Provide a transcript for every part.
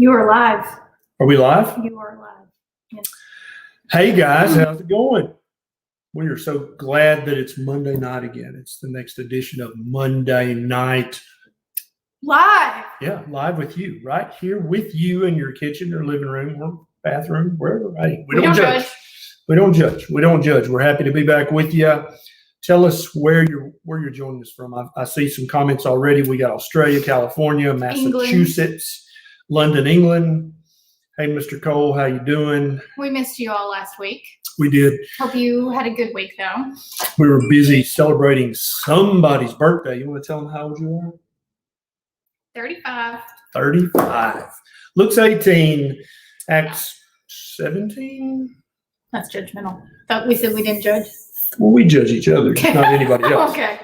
You are live. Are we live? You are live. Yes. Hey guys, how's it going? We are so glad that it's Monday night again. It's the next edition of Monday Night Live. Yeah, live with you, right here with you in your kitchen or living room or bathroom, wherever. Right? We don't judge. We don't judge. We don't judge. We're happy to be back with you. Tell us where you're joining us from. I see some comments already. We got Australia, California, Massachusetts, London, England. Hey, Mr. Cole, how you doing? We missed you all last week. We did. Hope you had a good week, though. We were busy celebrating somebody's birthday. You want to tell them how old you are? 35. 35. Looks 18. Acts 17. That's judgmental. Thought we said we didn't judge. Well, we judge each other, not anybody else. Okay.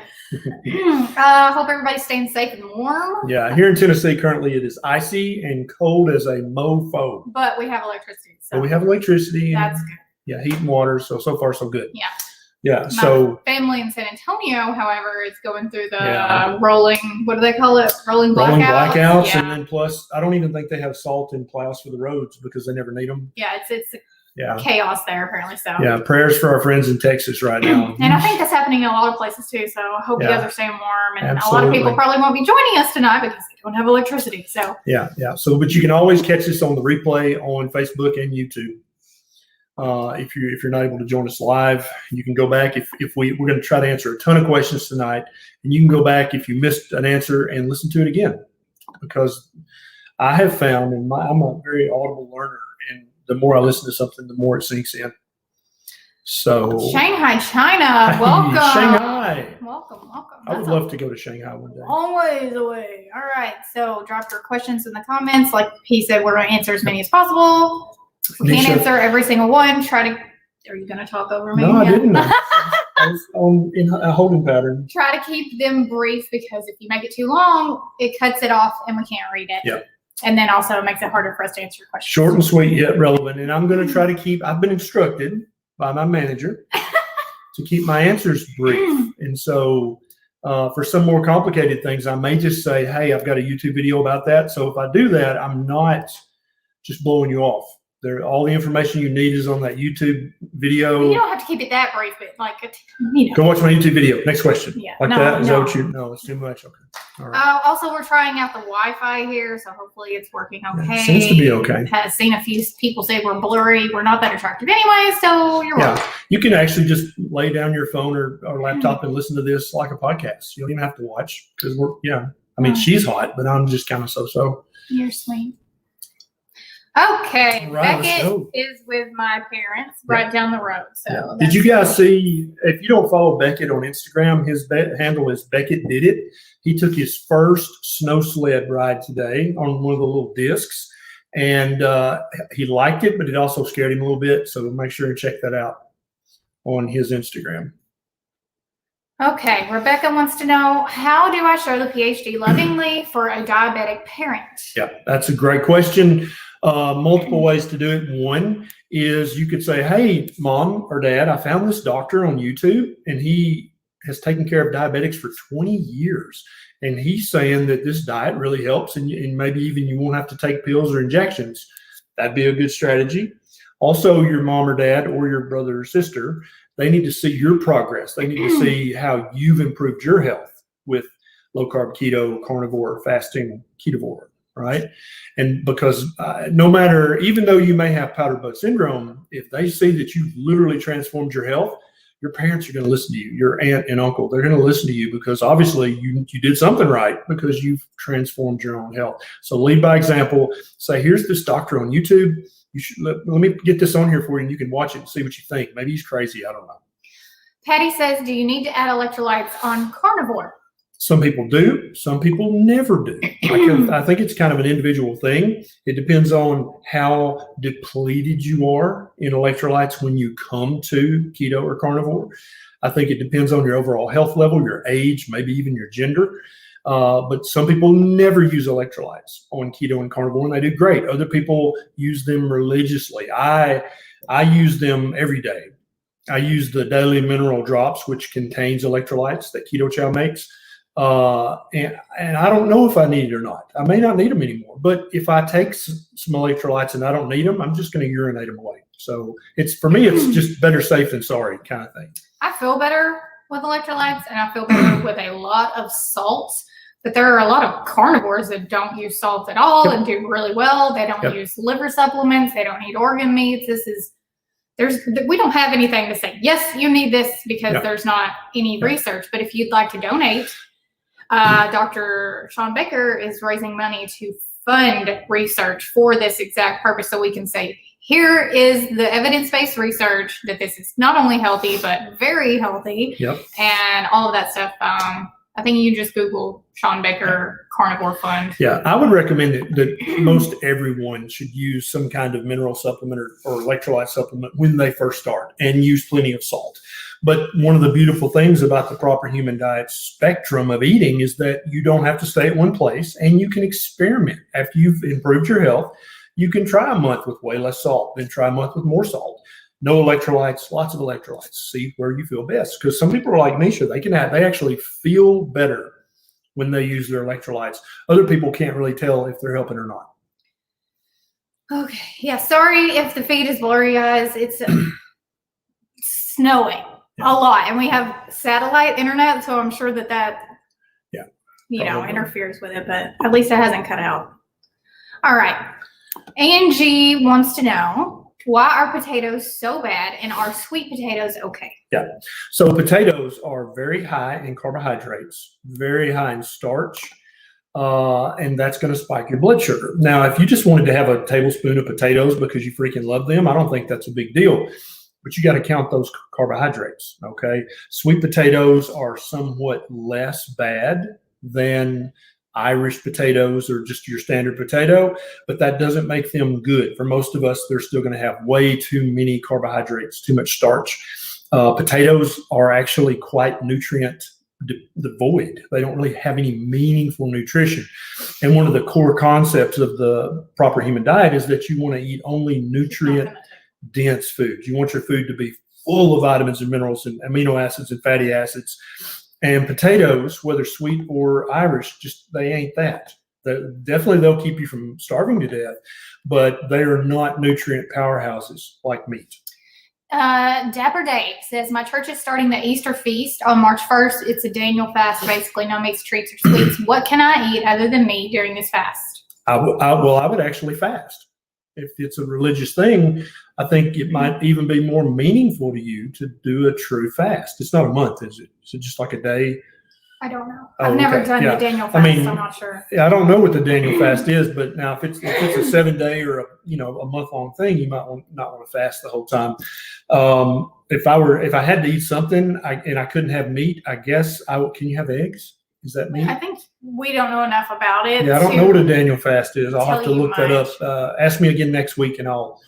Hope everybody's staying safe and warm. Yeah, here in Tennessee, currently it is icy and cold as a mofo. But we have electricity. So but we have electricity. That's good. Yeah, heat and water. So far, so good. Yeah. Yeah. My so family in San Antonio, however, is going through the rolling, what do they call it? Rolling blackouts. Yeah. And then plus, I don't even think they have salt and plows for the roads because they never need them. Yeah, it's chaos there apparently. So yeah, prayers for our friends in Texas right now. And I think that's happening in a lot of places too. So I hope you guys are staying warm. And Absolutely. A lot of people probably won't be joining us tonight because they don't have electricity. So yeah. So, but you can always catch us on the replay on Facebook and YouTube. If you're not able to join us live, you can go back. If we're going to try to answer a ton of questions tonight, and you can go back if you missed an answer and listen to it again, because I have found, and I'm a very audible learner, and the more I listen to something, the more it sinks in. So Shanghai, China, welcome. Shanghai, welcome. I would love to go to Shanghai one day. Always away. All right. So drop your questions in the comments. Like he said, we're going to answer as many as possible. We can't answer every single one. Are you going to talk over me? No, I didn't. I was in a holding pattern. Try to keep them brief because if you make it too long, it cuts it off and we can't read it. Yep. And then also it makes it harder for us to answer your questions. Short and sweet yet relevant. And I'm going to try to keep, I've been instructed by my manager to keep my answers brief. And so for some more complicated things, I may just say, hey, I've got a YouTube video about that. So if I do that, I'm not just blowing you off. All the information you need is on that YouTube video. You don't have to keep it that brief, but Go watch my YouTube video. Next question. Yeah. That? Is that what no, it's too much. Okay. All right. Also, we're trying out the Wi-Fi here, so hopefully it's working okay. It seems to be okay. Has seen a few people say we're blurry. We're not that attractive anyway, so you're welcome. You can actually just lay down your phone or laptop and listen to this like a podcast. You don't even have to watch because she's hot, but I'm just kind of so. You're sweet. Okay, right, Beckett is with my parents right down the road. So did you guys see? If you don't follow Beckett on Instagram, his handle is Beckett Did It. He took his first snow sled ride today on one of the little discs, and he liked it, but it also scared him a little bit. So make sure and check that out on his Instagram. Okay, Rebecca wants to know, how do I show the PhD lovingly for a diabetic parent? Yeah, that's a great question. Multiple ways to do it. One is you could say, hey, mom or dad, I found this doctor on YouTube and he has taken care of diabetics for 20 years. And he's saying that this diet really helps and maybe even you won't have to take pills or injections. That'd be a good strategy. Also, your mom or dad or your brother or sister, they need to see your progress. They need to see how you've improved your health with low carb, keto, carnivore, fasting, ketovore. Right. And because no matter, even though you may have powdered bug syndrome, if they see that you've literally transformed your health, your parents are going to listen to you. Your aunt and uncle, they're going to listen to you because obviously you did something right because you've transformed your own health. So lead by example. Say, here's this doctor on YouTube. You should let me get this on here for you and you can watch it and see what you think. Maybe he's crazy. I don't know. Patty says, do you need to add electrolytes on carnivore? Some people do. Some people never do. I think it's kind of an individual thing. It depends on how depleted you are in electrolytes when you come to keto or carnivore. I think it depends on your overall health level, your age, maybe even your gender. But some people never use electrolytes on keto and carnivore, and they do great. Other people use them religiously. I use them every day. I use the daily mineral drops, which contains electrolytes that Keto Chow makes. And I don't know if I need it or not. I may not need them anymore. But if I take some electrolytes and I don't need them, I'm just going to urinate them away. So for me, it's just better safe than sorry kind of thing. I feel better with electrolytes, and I feel better with a lot of salt. But there are a lot of carnivores that don't use salt at all and do really well. They don't use liver supplements. They don't eat organ meats. We don't have anything to say, yes, you need this, because there's not any research. But if you'd like to donate, Dr. Sean Baker is raising money to fund research for this exact purpose. So we can say, here is the evidence-based research that this is not only healthy, but very healthy, and all of that stuff. I think you just Google Sean Baker Carnivore Fund. Yeah, I would recommend that most everyone should use some kind of mineral supplement or electrolyte supplement when they first start, and use plenty of salt. But one of the beautiful things about the proper human diet spectrum of eating is that you don't have to stay at one place, and you can experiment. After you've improved your health, you can try a month with way less salt, then try a month with more salt. No electrolytes, lots of electrolytes. See where you feel best. Because some people are like Neisha, they actually feel better when they use their electrolytes. Other people can't really tell if they're helping or not. Okay. Yeah. Sorry if the feed is blurry, guys. It's snowing a lot, and we have satellite internet, so I'm sure that interferes with it. But at least it hasn't cut out. All right. Angie wants to know, why are potatoes so bad, and are sweet potatoes okay? Yeah. So potatoes are very high in carbohydrates, very high in starch, and that's going to spike your blood sugar. Now, if you just wanted to have a tablespoon of potatoes because you freaking love them, I don't think that's a big deal. But you got to count those carbohydrates, okay? Sweet potatoes are somewhat less bad than Irish potatoes or just your standard potato, but that doesn't make them good. For most of us, they're still going to have way too many carbohydrates, too much starch. Potatoes are actually quite nutrient devoid. They don't really have any meaningful nutrition. And one of the core concepts of the proper human diet is that you want to eat only nutrient-dense foods. You want your food to be full of vitamins and minerals and amino acids and fatty acids. And potatoes, whether sweet or Irish, they ain't that. They'll keep you from starving to death, but they are not nutrient powerhouses like meat. Dapper Dave says, my church is starting the Easter feast on March 1st. It's a Daniel fast, basically no meats, treats, or sweets. What can I eat other than meat during this fast? I would actually fast. If it's a religious thing, I think it might even be more meaningful to you to do a true fast. It's not a month, is it? Is it just like a day? I don't know. I've never done the Daniel fast, so I'm not sure. I don't know what the Daniel fast is, but now if it's a 7-day or a month-long thing, you might not want to fast the whole time. If I had to eat something and I couldn't have meat, I guess can you have eggs? Is that meat? I think we don't know enough about it. Yeah, I don't know what a Daniel fast is. I'll have to look that up. Ask me again next week, and I'll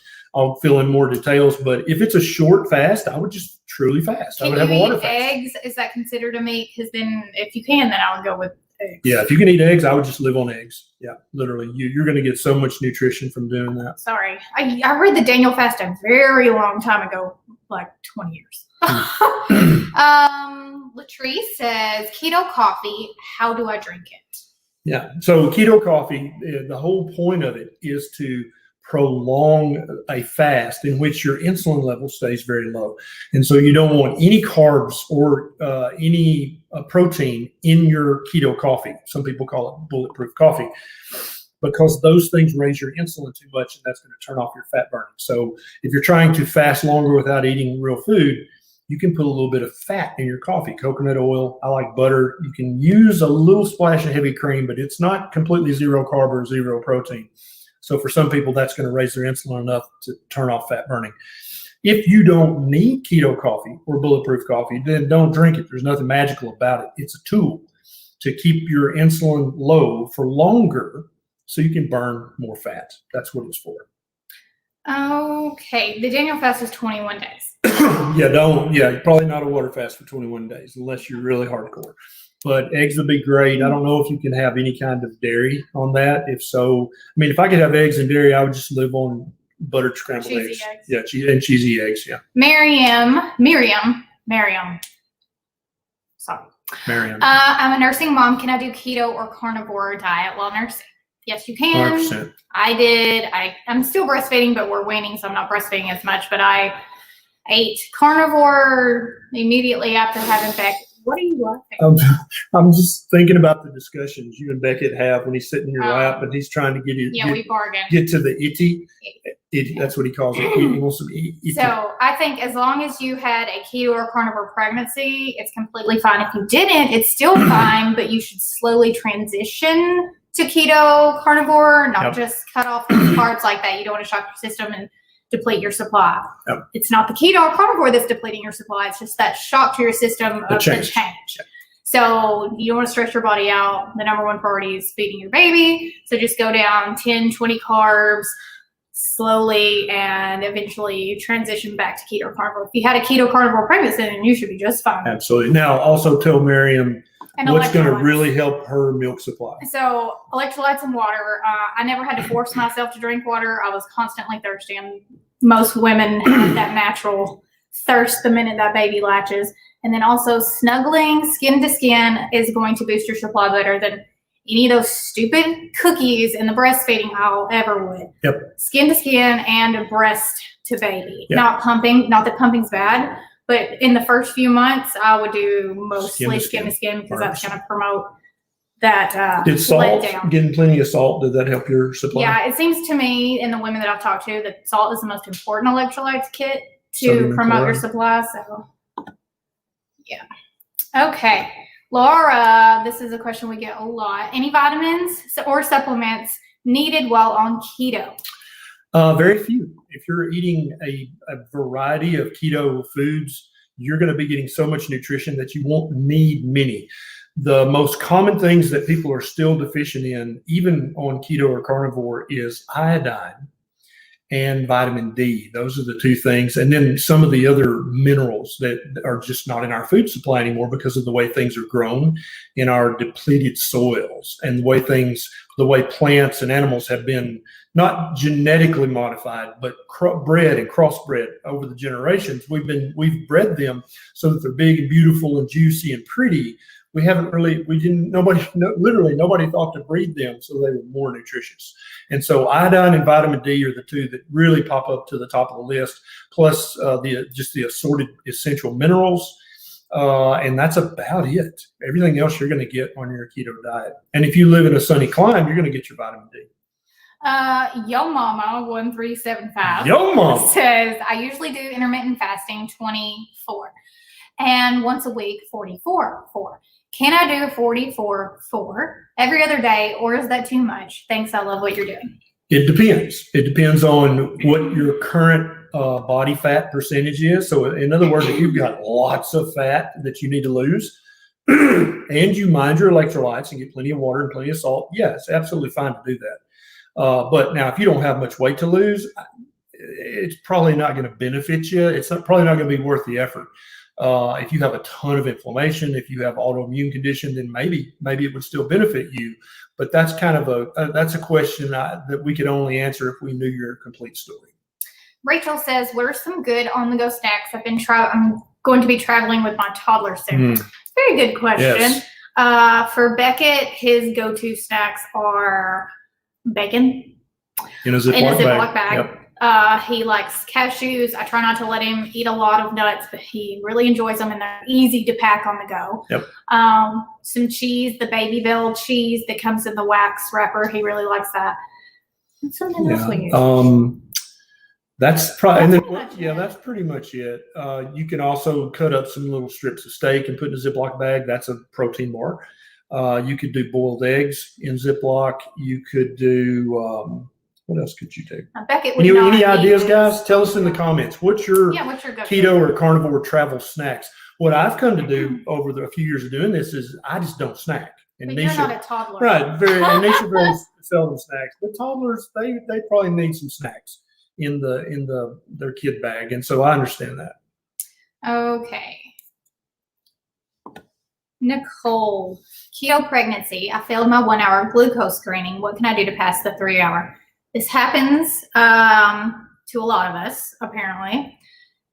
fill in more details. But if it's a short fast, I would just truly fast. I would have a water fast. Eggs? Is that considered a meat? Because then, if you can, then I would go with eggs. Yeah, if you can eat eggs, I would just live on eggs. Yeah, literally, you're going to get so much nutrition from doing that. Sorry, I read the Daniel fast a very long time ago, like 20 years. Latrice says, keto coffee, how do I drink it? Yeah, so keto coffee, the whole point of it is to prolong a fast in which your insulin level stays very low. And so you don't want any carbs or any protein in your keto coffee. Some people call it bulletproof coffee, because those things raise your insulin too much, and that's going to turn off your fat burning. So if you're trying to fast longer without eating real food, you can put a little bit of fat in your coffee, coconut oil. I like butter. You can use a little splash of heavy cream, but it's not completely zero carb or zero protein. So for some people, that's going to raise their insulin enough to turn off fat burning. If you don't need keto coffee or bulletproof coffee, then don't drink it. There's nothing magical about it. It's a tool to keep your insulin low for longer so you can burn more fat. That's what it's for. Okay. The Daniel fast is 21 days. Probably not a water fast for 21 days unless you're really hardcore. But eggs would be great. I don't know if you can have any kind of dairy on that. If so, if I could have eggs and dairy, I would just live on buttered scrambled eggs. Yeah, and cheesy eggs, yeah. Miriam. Sorry. Marion? I'm a nursing mom. Can I do keto or carnivore diet while nursing? Yes, you can. 100%. I did. I'm still breastfeeding, but we're weaning, so I'm not breastfeeding as much. But I ate carnivore immediately after having Beck. What are you laughing? I'm just thinking about the discussions you and Beckett have when he's sitting in your lap and he's trying to we bargain. get to the itty. That's what he calls it. He wants to be itty. So I think as long as you had a keto or carnivore pregnancy, it's completely fine. If you didn't, it's still fine, but you should slowly transition to keto, carnivore, not just cut off carbs like that. You don't want to shock your system and deplete your supply. Yep. It's not the keto or carnivore that's depleting your supply. It's just that shock to your system of the change. Yep. So you don't want to stress your body out. The number one priority is feeding your baby. So just go down 10, 20 carbs slowly and eventually transition back to keto or carnivore. If you had a keto carnivore pregnancy, then you should be just fine. Absolutely. Now, also tell Miriam what's going to really help her milk supply. So electrolytes and water. I never had to force myself to drink water. I was constantly thirsty, and most women have that natural thirst the minute that baby latches. And then also snuggling skin to skin is going to boost your supply better than any of those stupid cookies in the breastfeeding aisle ever would. Yep. Skin to skin and breast to baby. Yep. Not pumping. Not that pumping's bad, but in the first few months, I would do mostly skin to skin because that's going to promote that Did salt, letdown. getting plenty of salt, did that help your supply? Yeah, it seems to me in the women that I've talked to that salt is the most important electrolytes kit to Sodium promote your chloride. supply. So, yeah. Okay. Laura, this is a question we get a lot. Any vitamins or supplements needed while on keto? Very few. If you're eating a variety of keto foods, you're going to be getting so much nutrition that you won't need many. The most common things that people are still deficient in, even on keto or carnivore, is iodine and vitamin D. Those are the two things. And then some of the other minerals that are just not in our food supply anymore because of the way things are grown in our depleted soils and the way plants and animals have been not genetically modified, but bred and crossbred over the generations. We've bred them so that they're big and beautiful and juicy and pretty. Nobody thought to breed them so they were more nutritious. And so iodine and vitamin D are the two that really pop up to the top of the list, plus the assorted essential minerals. And that's about it. Everything else you're going to get on your keto diet. And if you live in a sunny clime, you're going to get your vitamin D. Yo Mama 1375 Yo Mama says, I usually do intermittent fasting 24 and once a week 44. Can I do 44 every other day, or is that too much? Thanks, I love what you're doing. It depends. It depends on what your current body fat percentage is. So in other words, if you've got lots of fat that you need to lose and you mind your electrolytes and get plenty of water and plenty of salt, yeah, it's absolutely fine to do that. But now if you don't have much weight to lose, it's probably not going to benefit you. It's probably not going to be worth the effort. If you have a ton of inflammation, if you have autoimmune condition, then maybe it would still benefit you. But that's kind of that's a question that we could only answer if we knew your complete story. Rachel says, what are some good on-the-go snacks? I'm going to be traveling with my toddler soon. Very good question. Yes. For Beckett, his go-to snacks are bacon in a Ziploc bag. Yep. He likes cashews. I try not to let him eat a lot of nuts, but he really enjoys them and they're easy to pack on the go. Yep. Some cheese, the Baby Bell cheese that comes in the wax wrapper. He really likes that. And something else we use. That's pretty much it. You can also cut up some little strips of steak and put in a Ziploc bag. That's a protein bar. You could do boiled eggs in Ziploc. You could do, what else could you do? Any ideas, guys? Tell us in the comments. What's your keto or carnivore travel snacks? What I've come to do over a few years of doing this is I just don't snack. And but you're not a toddler. Right. And Neisha very seldom snacks. But toddlers, they probably need some snacks in their kid bag. And so I understand that. Okay. Nicole, keto pregnancy. I failed my 1 hour glucose screening. What can I do to pass the 3 hour? This happens to a lot of us, apparently.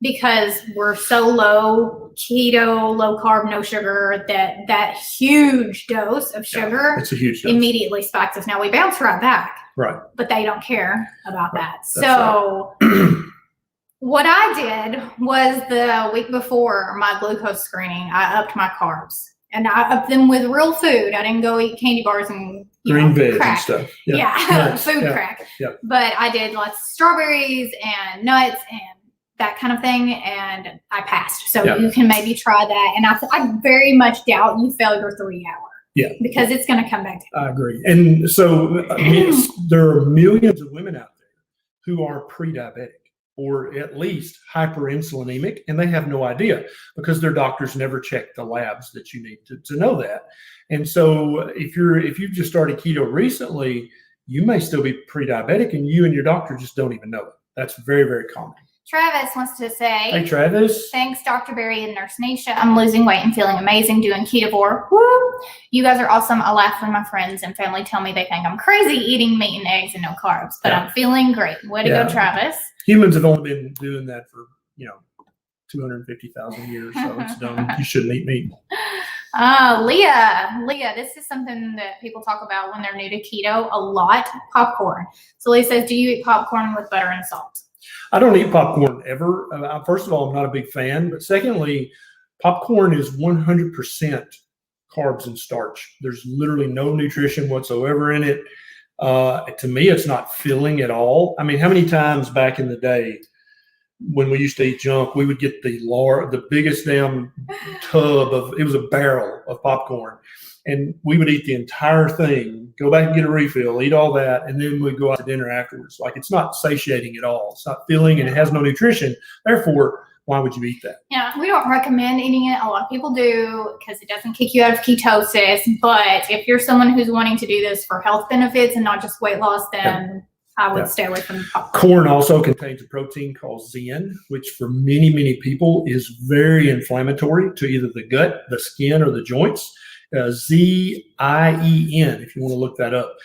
because we're so low keto, low carb, no sugar, that huge dose of sugar it's a huge dose. immediately spikes us. Now we bounce right back, Right? but they don't care about that. That's So what I did was the week before my glucose screening, I upped my carbs. And I upped them with real food. I didn't go eat candy bars and green veg crack. and stuff. Yeah, Nuts. food crack. But I did lots of strawberries and nuts and that kind of thing, and I passed. So you can maybe try that. And I very much doubt you fail your 3 hour. Yeah. Because it's going to come back to you. I agree. And so there are millions of women out there who are pre-diabetic, or at least hyperinsulinemic, and they have no idea because their doctors never check the labs that you need to know that. And so if you've just started keto recently, you may still be pre-diabetic and you and your doctor just don't even know it. That's very, very common. Travis wants to say, hey, Travis. Thanks, Dr. Barry and Nurse Neisha. I'm losing weight and feeling amazing doing Ketovore. Woo! You guys are awesome. I laugh when my friends and family tell me they think I'm crazy eating meat and eggs and no carbs, but I'm feeling great. Way to go, Travis. Humans have only been doing that for, 250,000 years, so it's done. You shouldn't eat meat. Leah, this is something that people talk about when they're new to keto a lot, popcorn. So Leah says, do you eat popcorn with butter and salt? I don't eat popcorn ever. First of all, I'm not a big fan. But secondly, popcorn is 100% carbs and starch. There's literally no nutrition whatsoever in it. To me, it's not filling at all. I mean, how many times back in the day when we used to eat junk, we would get the biggest damn tub it was a barrel of popcorn. And we would eat the entire thing, go back and get a refill, eat all that, and then we'd go out to dinner afterwards. Like, it's not satiating at all. It's not filling, and it has no nutrition. Therefore, why would you eat that? Yeah, we don't recommend eating it. A lot of people do because it doesn't kick you out of ketosis. But if you're someone who's wanting to do this for health benefits and not just weight loss, then I would stay away from the popcorn. Corn also contains a protein called zein, which for many, many people is very inflammatory to either the gut, the skin, or the joints. Zein, if you want to look that up.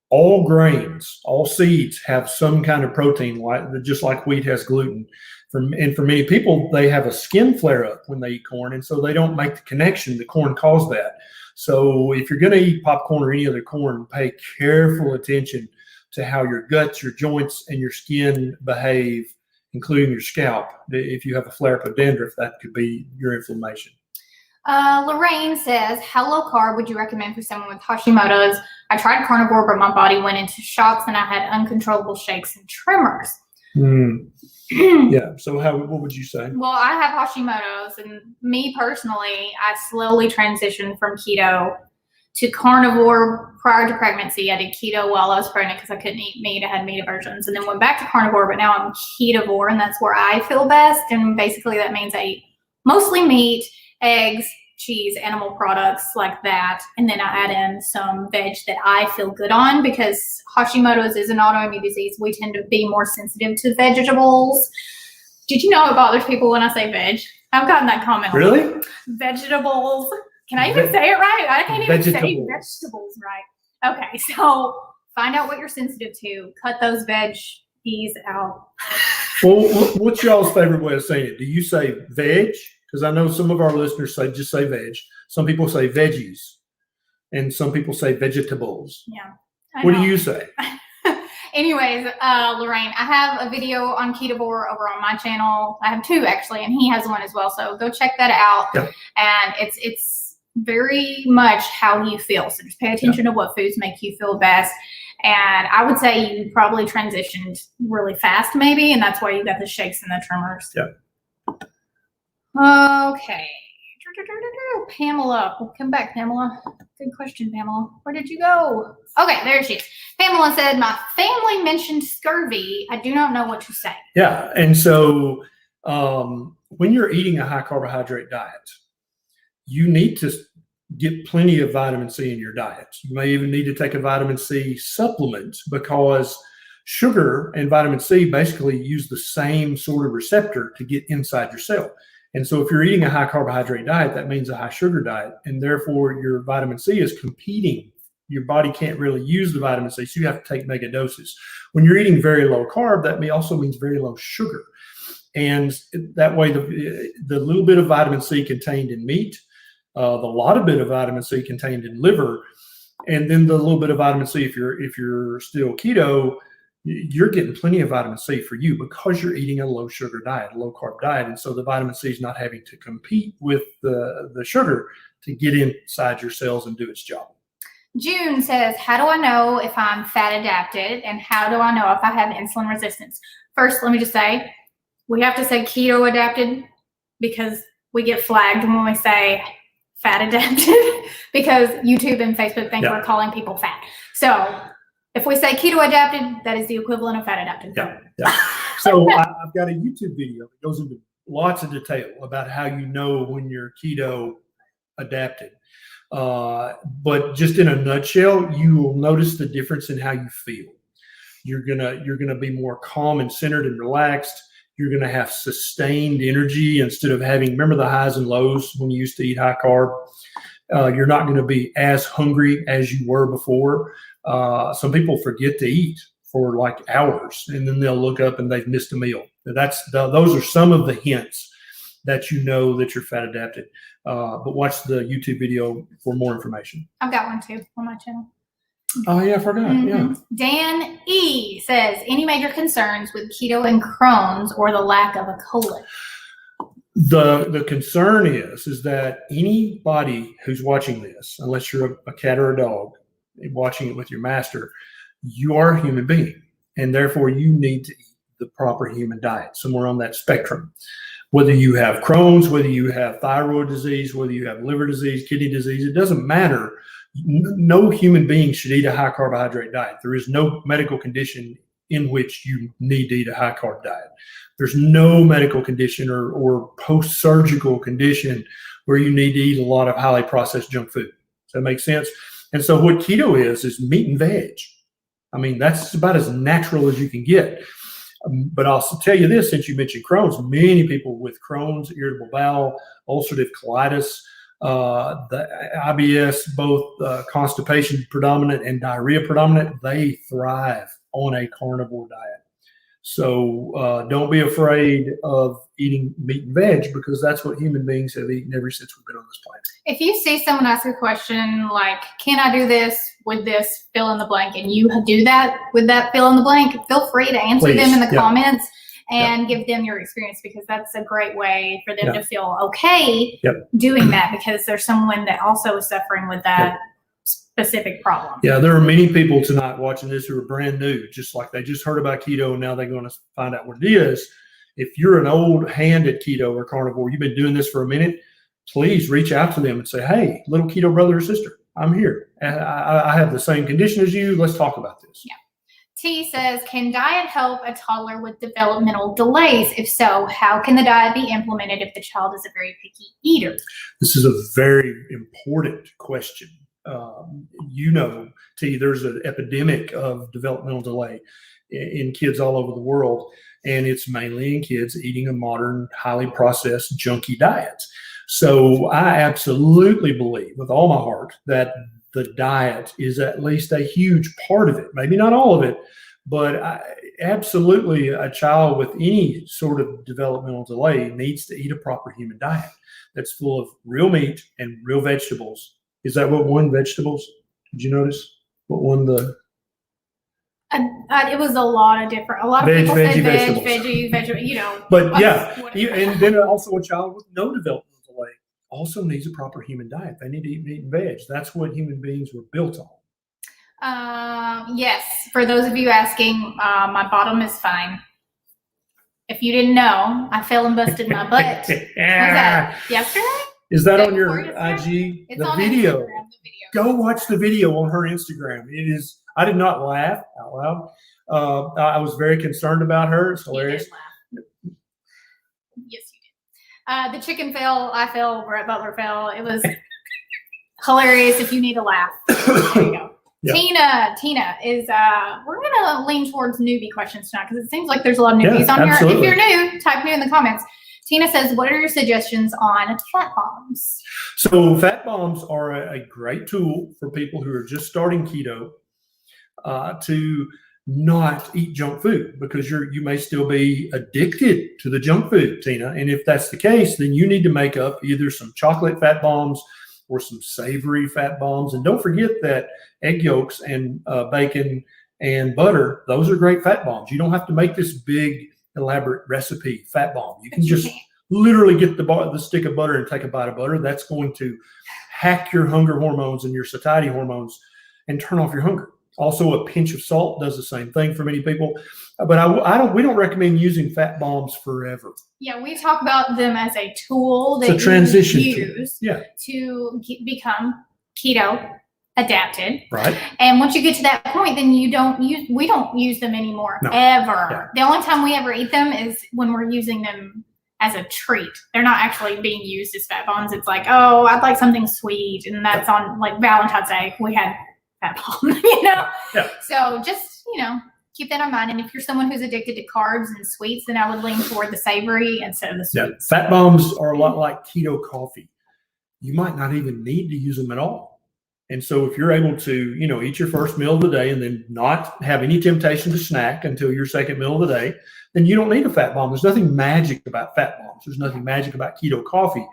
All grains, all seeds have some kind of protein, just like wheat has gluten. And for many people, they have a skin flare-up when they eat corn, and so they don't make the connection. The corn caused that. So if you're going to eat popcorn or any other corn, pay careful attention to how your guts, your joints, and your skin behave, including your scalp. If you have a flare-up of dandruff, that could be your inflammation. Lorraine says, how low carb would you recommend for someone with Hashimoto's? I tried carnivore, but my body went into shocks and I had uncontrollable shakes and tremors. Yeah. So what would you say? Well, I have Hashimoto's, and me personally, I slowly transitioned from keto to carnivore prior to pregnancy. I did keto while I was pregnant because I couldn't eat meat. I had meat aversions, and then went back to carnivore, but now I'm ketovore, and that's where I feel best. And basically that means I eat mostly meat, eggs, cheese, animal products like that. And then I add in some veg that I feel good on, because Hashimoto's is an autoimmune disease. We tend to be more sensitive to vegetables. Did you know it bothers people when I say veg? I've gotten that comment. Really? Vegetables. Can I even say it right? I can't even say vegetables right. Okay, so find out what you're sensitive to. Cut those veggies out. Well, what's y'all's favorite way of saying it? Do you say veg? Because I know some of our listeners just say veg. Some people say veggies, and some people say vegetables. Yeah. What do you say? Anyways, Lorraine, I have a video on Ketovore over on my channel. I have 2 actually, and he has one as well. So go check that out. Yep. And it's very much how you feel. So just pay attention to what foods make you feel best. And I would say you probably transitioned really fast, maybe, and that's why you got the shakes and the tremors. Yep. Okay. Pamela. Welcome back, Pamela. Good question, Pamela. Where did you go? Okay, there she is. Pamela said, my family mentioned scurvy. I do not know what to say. Yeah. And so when you're eating a high carbohydrate diet, you need to get plenty of vitamin C in your diet. You may even need to take a vitamin C supplement, because sugar and vitamin C basically use the same sort of receptor to get inside your cell. And so if you're eating a high carbohydrate diet, that means a high sugar diet, and therefore your vitamin C is competing. Your body can't really use the vitamin C, so you have to take mega doses. When you're eating very low carb, that also means very low sugar. And that way, the little bit of vitamin C contained in meat, the lot of bit of vitamin C contained in liver, and then the little bit of vitamin C if you're still keto, you're getting plenty of vitamin C for you because you're eating a low sugar diet, a low carb diet. And so the vitamin C is not having to compete with the sugar to get inside your cells and do its job. June says, how do I know if I'm fat adapted, and how do I know if I have insulin resistance? First, let me just say, we have to say keto adapted because we get flagged when we say fat adapted because YouTube and Facebook think we're calling people fat. So if we say keto adapted, that is the equivalent of fat adapted. Yeah. So I've got a YouTube video that goes into lots of detail about how you know when you're keto adapted. But just in a nutshell, you will notice the difference in how you feel. You're gonna be more calm and centered and relaxed. You're gonna have sustained energy instead of having, remember the highs and lows when you used to eat high carb? You're not gonna be as hungry as you were before. Some people forget to eat for like hours, and then they'll look up and they've missed a meal. Those are some of the hints that you know that you're fat adapted. But watch the YouTube video for more information. I've got one too on my channel. Oh yeah, I forgot. Yeah. Dan E says, any major concerns with keto and Crohn's or the lack of a colon? The concern is that anybody who's watching this, unless you're a cat or a dog watching it with your master, you are a human being, and therefore you need to eat the proper human diet somewhere on that spectrum. Whether you have Crohn's, whether you have thyroid disease, whether you have liver disease, kidney disease, it doesn't matter. No human being should eat a high carbohydrate diet. There is no medical condition in which you need to eat a high carb diet. There's no medical condition or post-surgical condition where you need to eat a lot of highly processed junk food. Does that make sense? And so what keto is meat and veg. I mean, that's about as natural as you can get. But I'll tell you this, since you mentioned Crohn's, many people with Crohn's, irritable bowel, ulcerative colitis, the IBS, both constipation predominant and diarrhea predominant, they thrive on a carnivore diet. So don't be afraid of eating meat and veg, because that's what human beings have eaten ever since we've been on this planet. If you see someone ask a question like, can I do this with this fill in the blank, and you do that with that fill in the blank, feel free to answer them in the comments and give them your experience, because that's a great way for them to feel okay doing that, because there's someone that also is suffering with that specific problem. Yeah, there are many people tonight watching this who are brand new, just like they just heard about keto and now they're going to find out what it is. If you're an old hand at keto or carnivore, you've been doing this for a minute, please reach out to them and say, hey, little keto brother or sister, I'm here. I have the same condition as you. Let's talk about this. Yeah. T says, can diet help a toddler with developmental delays? If so, how can the diet be implemented if the child is a very picky eater? This is a very important question. T, there's an epidemic of developmental delay in kids all over the world, and it's mainly in kids eating a modern, highly processed, junky diet. So I absolutely believe with all my heart that the diet is at least a huge part of it. Maybe not all of it, but absolutely a child with any sort of developmental delay needs to eat a proper human diet that's full of real meat and real vegetables. Is that what won vegetables? Did you notice what won the? It was a lot of people said veggie, But and then also a child with no developmental delay also needs a proper human diet. They need to eat meat and veg. That's what human beings were built on. Yes. For those of you asking, my bottom is fine. If you didn't know, I fell and busted my butt. Was that yesterday? Is that on your IG? It's the on video. Instagram, the video. Go watch the video on her Instagram. It is. I did not laugh out loud. I was very concerned about her. It's hilarious. You did laugh. Yes, you did. The chicken fell. I fell. Brett Butler fell. It was hilarious. If you need a laugh, there you go. Yeah. Tina is. We're gonna lean towards newbie questions tonight, because it seems like there's a lot of newbies on here. If you're new, type new in the comments. Tina says, what are your suggestions on fat bombs? So fat bombs are a great tool for people who are just starting keto to not eat junk food, because you may still be addicted to the junk food, Tina. And if that's the case, then you need to make up either some chocolate fat bombs or some savory fat bombs. And don't forget that egg yolks and bacon and butter, those are great fat bombs. You don't have to make this big, elaborate recipe fat bomb. You can just literally get the stick of butter and take a bite of butter. That's going to hack your hunger hormones and your satiety hormones and turn off your hunger. Also, a pinch of salt does the same thing for many people. But we don't recommend using fat bombs forever. Yeah, we talk about them as a tool that it's a transition you use to become keto adapted. Right. And once you get to that point, then we don't use them anymore, ever. Yeah. The only time we ever eat them is when we're using them as a treat. They're not actually being used as fat bombs. It's like, oh, I'd like something sweet. And that's on like Valentine's Day. We had fat bomb, Yeah. So just, keep that in mind. And if you're someone who's addicted to carbs and sweets, then I would lean toward the savory instead of the sweets. Yeah. Fat bombs are a lot like keto coffee. You might not even need to use them at all. And so if you're able to, eat your first meal of the day and then not have any temptation to snack until your second meal of the day, then you don't need a fat bomb. There's nothing magic about fat bombs. There's nothing magic about keto coffee.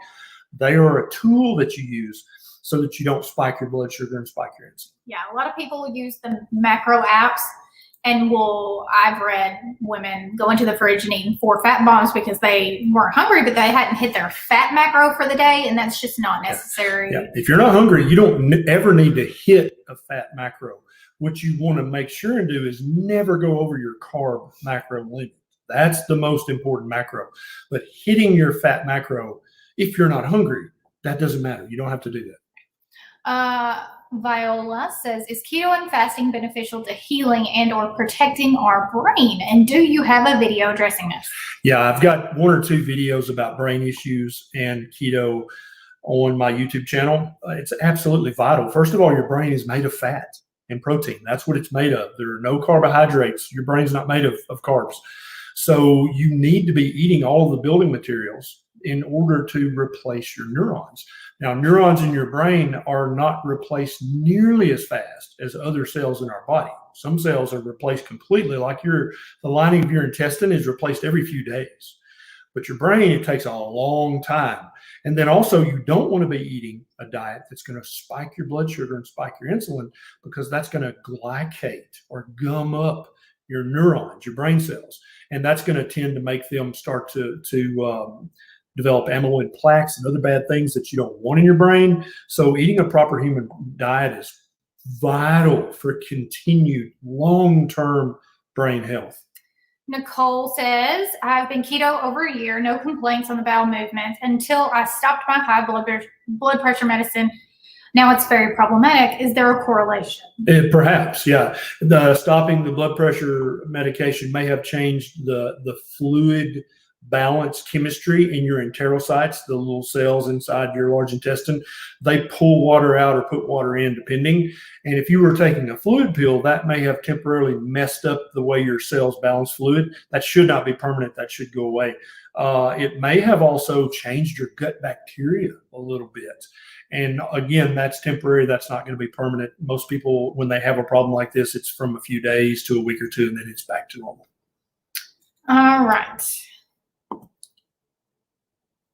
They are a tool that you use so that you don't spike your blood sugar and spike your insulin. Yeah, a lot of people use the macro apps and I've read women go into the fridge and eat 4 fat bombs because they weren't hungry, but they hadn't hit their fat macro for the day, and that's just not necessary. Yeah. If you're not hungry, you don't ever need to hit a fat macro. What you want to make sure and do is never go over your carb macro limit. That's the most important macro. But hitting your fat macro, if you're not hungry, that doesn't matter. You don't have to do that. Viola says, is keto and fasting beneficial to healing and or protecting our brain? And do you have a video addressing this? Yeah, I've got 1 or 2 videos about brain issues and keto on my YouTube channel. It's absolutely vital. First of all, your brain is made of fat and protein. That's what it's made of. There are no carbohydrates. Your brain's not made of carbs. So you need to be eating all of the building materials in order to replace your neurons. Now, neurons in your brain are not replaced nearly as fast as other cells in our body. Some cells are replaced completely, like the lining of your intestine is replaced every few days. But your brain, it takes a long time. And then also, you don't want to be eating a diet that's going to spike your blood sugar and spike your insulin, because that's going to glycate or gum up your neurons, your brain cells. And that's going to tend to make them start to develop amyloid plaques and other bad things that you don't want in your brain. So eating a proper human diet is vital for continued long-term brain health. Nicole says, I've been keto over a year, no complaints on the bowel movement until I stopped my high blood pressure medicine. Now it's very problematic. Is there a correlation? Perhaps, yeah. Stopping the blood pressure medication may have changed the fluid balance chemistry in your enterocytes, the little cells inside your large intestine. They pull water out or put water in, depending. And if you were taking a fluid pill, that may have temporarily messed up the way your cells balance fluid. That should not be permanent. That should go away. It may have also changed your gut bacteria a little bit. And again, that's temporary. That's not going to be permanent. Most people, when they have a problem like this, it's from a few days to a week or 2, and then it's back to normal. All right.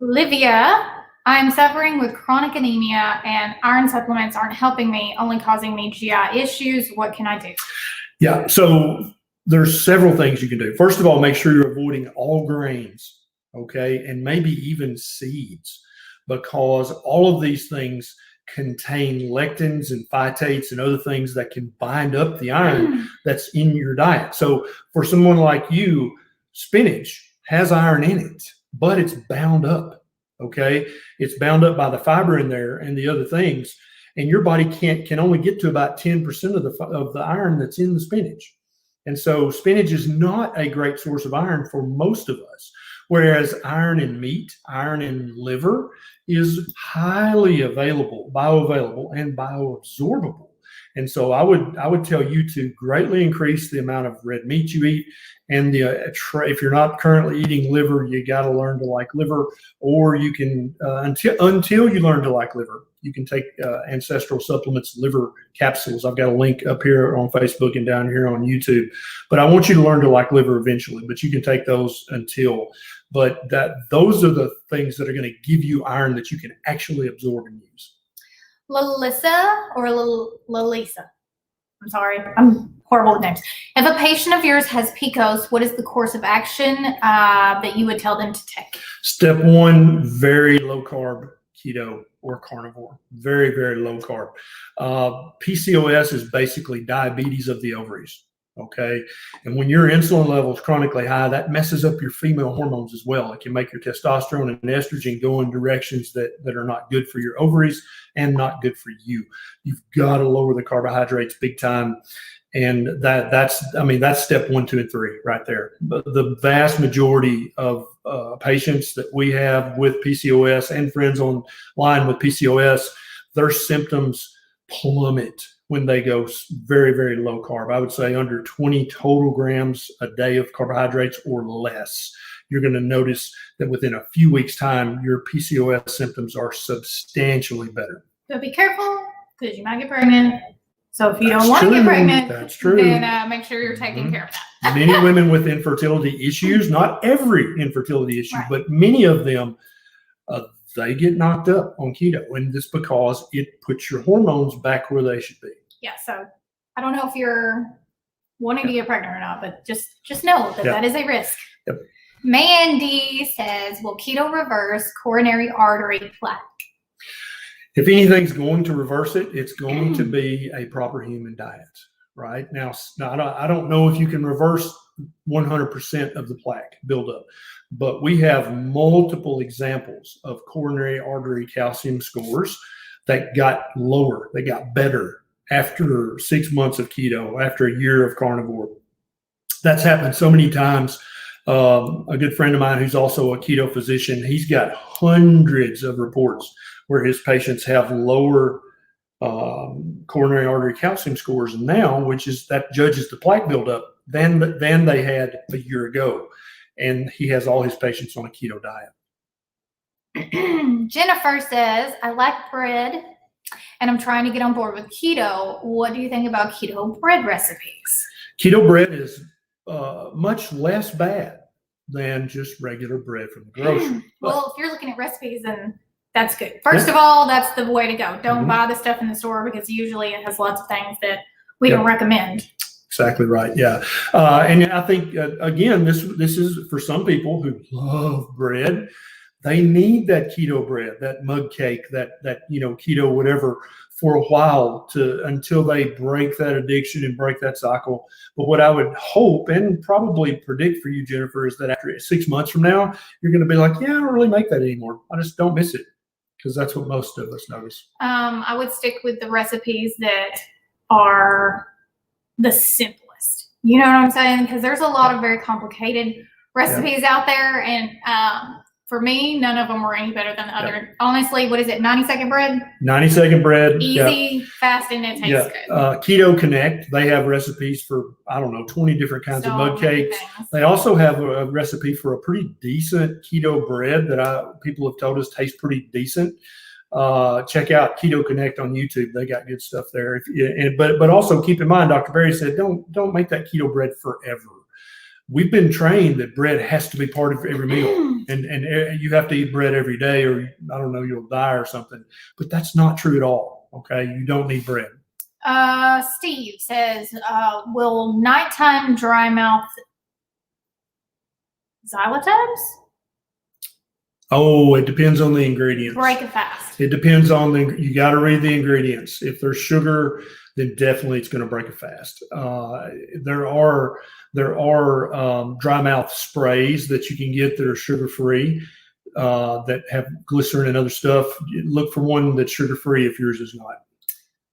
Livia, I'm suffering with chronic anemia and iron supplements aren't helping me, only causing me GI issues. What can I do? Yeah, so there's several things you can do. First of all, make sure you're avoiding all grains, okay, and maybe even seeds, because all of these things contain lectins and phytates and other things that can bind up the iron that's in your diet. So for someone like you, spinach has iron in it, but it's bound up, okay? It's bound up by the fiber in there and the other things, and your body can only get to about 10% of the iron that's in the spinach. And so spinach is not a great source of iron for most of us, whereas iron in meat, iron in liver is highly available, bioavailable, and bioabsorbable. And so I would tell you to greatly increase the amount of red meat you eat. And if you're not currently eating liver, you got to learn to like liver, or you can until you learn to like liver, You can take Ancestral Supplements liver capsules. I've got a link up here on Facebook and down here on YouTube. But I want you to learn to like liver eventually, but you can take those until. But those are the things that are going to give you iron that you can actually absorb and use. Lalissa or Lalisa? I'm sorry, I'm horrible with names. If a patient of yours has PCOS, what is the course of action that you would tell them to take? Step one, very low carb, keto or carnivore. Very, very low carb. PCOS is basically diabetes of the ovaries. Okay. And when your insulin level is chronically high, that messes up your female hormones as well. It can make your testosterone and estrogen go in directions that are not good for your ovaries and not good for you. You've got to lower the carbohydrates big time. And that's step 1, 2, and 3 right there. But the vast majority of patients that we have with PCOS and friends online with PCOS, their symptoms plummet when they go very, very low carb. I would say under 20 total grams a day of carbohydrates or less. You're going to notice that within a few weeks' time, your PCOS symptoms are substantially better. So be careful because you might get pregnant. So if you That's don't want to get true. pregnant, That's true. Then make sure you're taking care of that. Many women with infertility issues, not every infertility issue, Right. but many of them, they get knocked up on keto. And it's because it puts your hormones back where they should be. Yeah, so I don't know if you're wanting to get pregnant or not, but just know that that is a risk. Yep. Mandy says, will keto reverse coronary artery plaque? If anything's going to reverse it, it's going to be a proper human diet, right? Now I don't know if you can reverse 100% of the plaque buildup, but we have multiple examples of coronary artery calcium scores that got lower, they got better after 6 months of keto, after a year of carnivore. That's happened so many times. A good friend of mine who's also a keto physician, he's got hundreds of reports where his patients have lower coronary artery calcium scores now, that judges the plaque buildup than they had a year ago. And he has all his patients on a keto diet. Jennifer says, I like bread and I'm trying to get on board with keto. What do you think about keto bread recipes? Keto bread is much less bad than just regular bread from the grocery. Well, if you're looking at recipes, then that's good. First of all, that's the way to go. Don't buy the stuff in the store because usually it has lots of things that we don't recommend. Exactly right. Yeah. And I think, again, this is for some people who love bread. They need that keto bread, that mug cake, that keto whatever for a while until they break that addiction and break that cycle. But what I would hope and probably predict for you, Jennifer, is that after 6 months from now, you're going to be like, yeah, I don't really make that anymore. I just don't miss it, because that's what most of us notice. I would stick with the recipes that are the simplest. You know what I'm saying? Because there's a lot of very complicated recipes out there, and for me, none of them were any better than the other. Honestly, what is it? 90-second bread? 90-second bread. Easy, fast, and it tastes good. Keto Connect, they have recipes for, 20 different kinds of mud cakes. They also have a recipe for a pretty decent keto bread that people have told us tastes pretty decent. Check out Keto Connect on YouTube. They got good stuff there. But also keep in mind, Dr. Berry said, don't make that keto bread forever. We've been trained that bread has to be part of every meal, and you have to eat bread every day, or you'll die or something. But that's not true at all. Okay, you don't need bread. Steve says, will nighttime dry mouth xylitol? Oh, it depends on the ingredients. Break a fast. It depends on you got to read the ingredients. If there's sugar, then definitely it's going to break a fast. There are dry mouth sprays that you can get that are sugar-free, that have glycerin and other stuff. Look for one that's sugar-free if yours is not.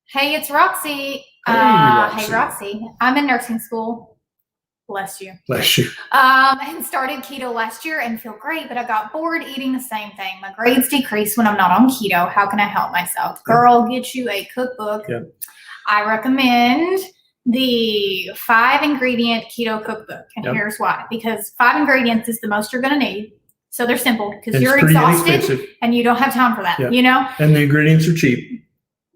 Hey, it's Roxy. Hey, Roxy. I'm in nursing school. Bless you. Bless you. And started keto last year and feel great, but I got bored eating the same thing. My grades decrease when I'm not on keto. How can I help myself? Girl, get you a cookbook. Yeah. I recommend the 5-ingredient keto cookbook. And here's why. Because 5 ingredients is the most you're going to need. So they're simple because And you're it's pretty exhausted inexpensive. and you don't have time for that, Yeah. you know? And the ingredients are cheap.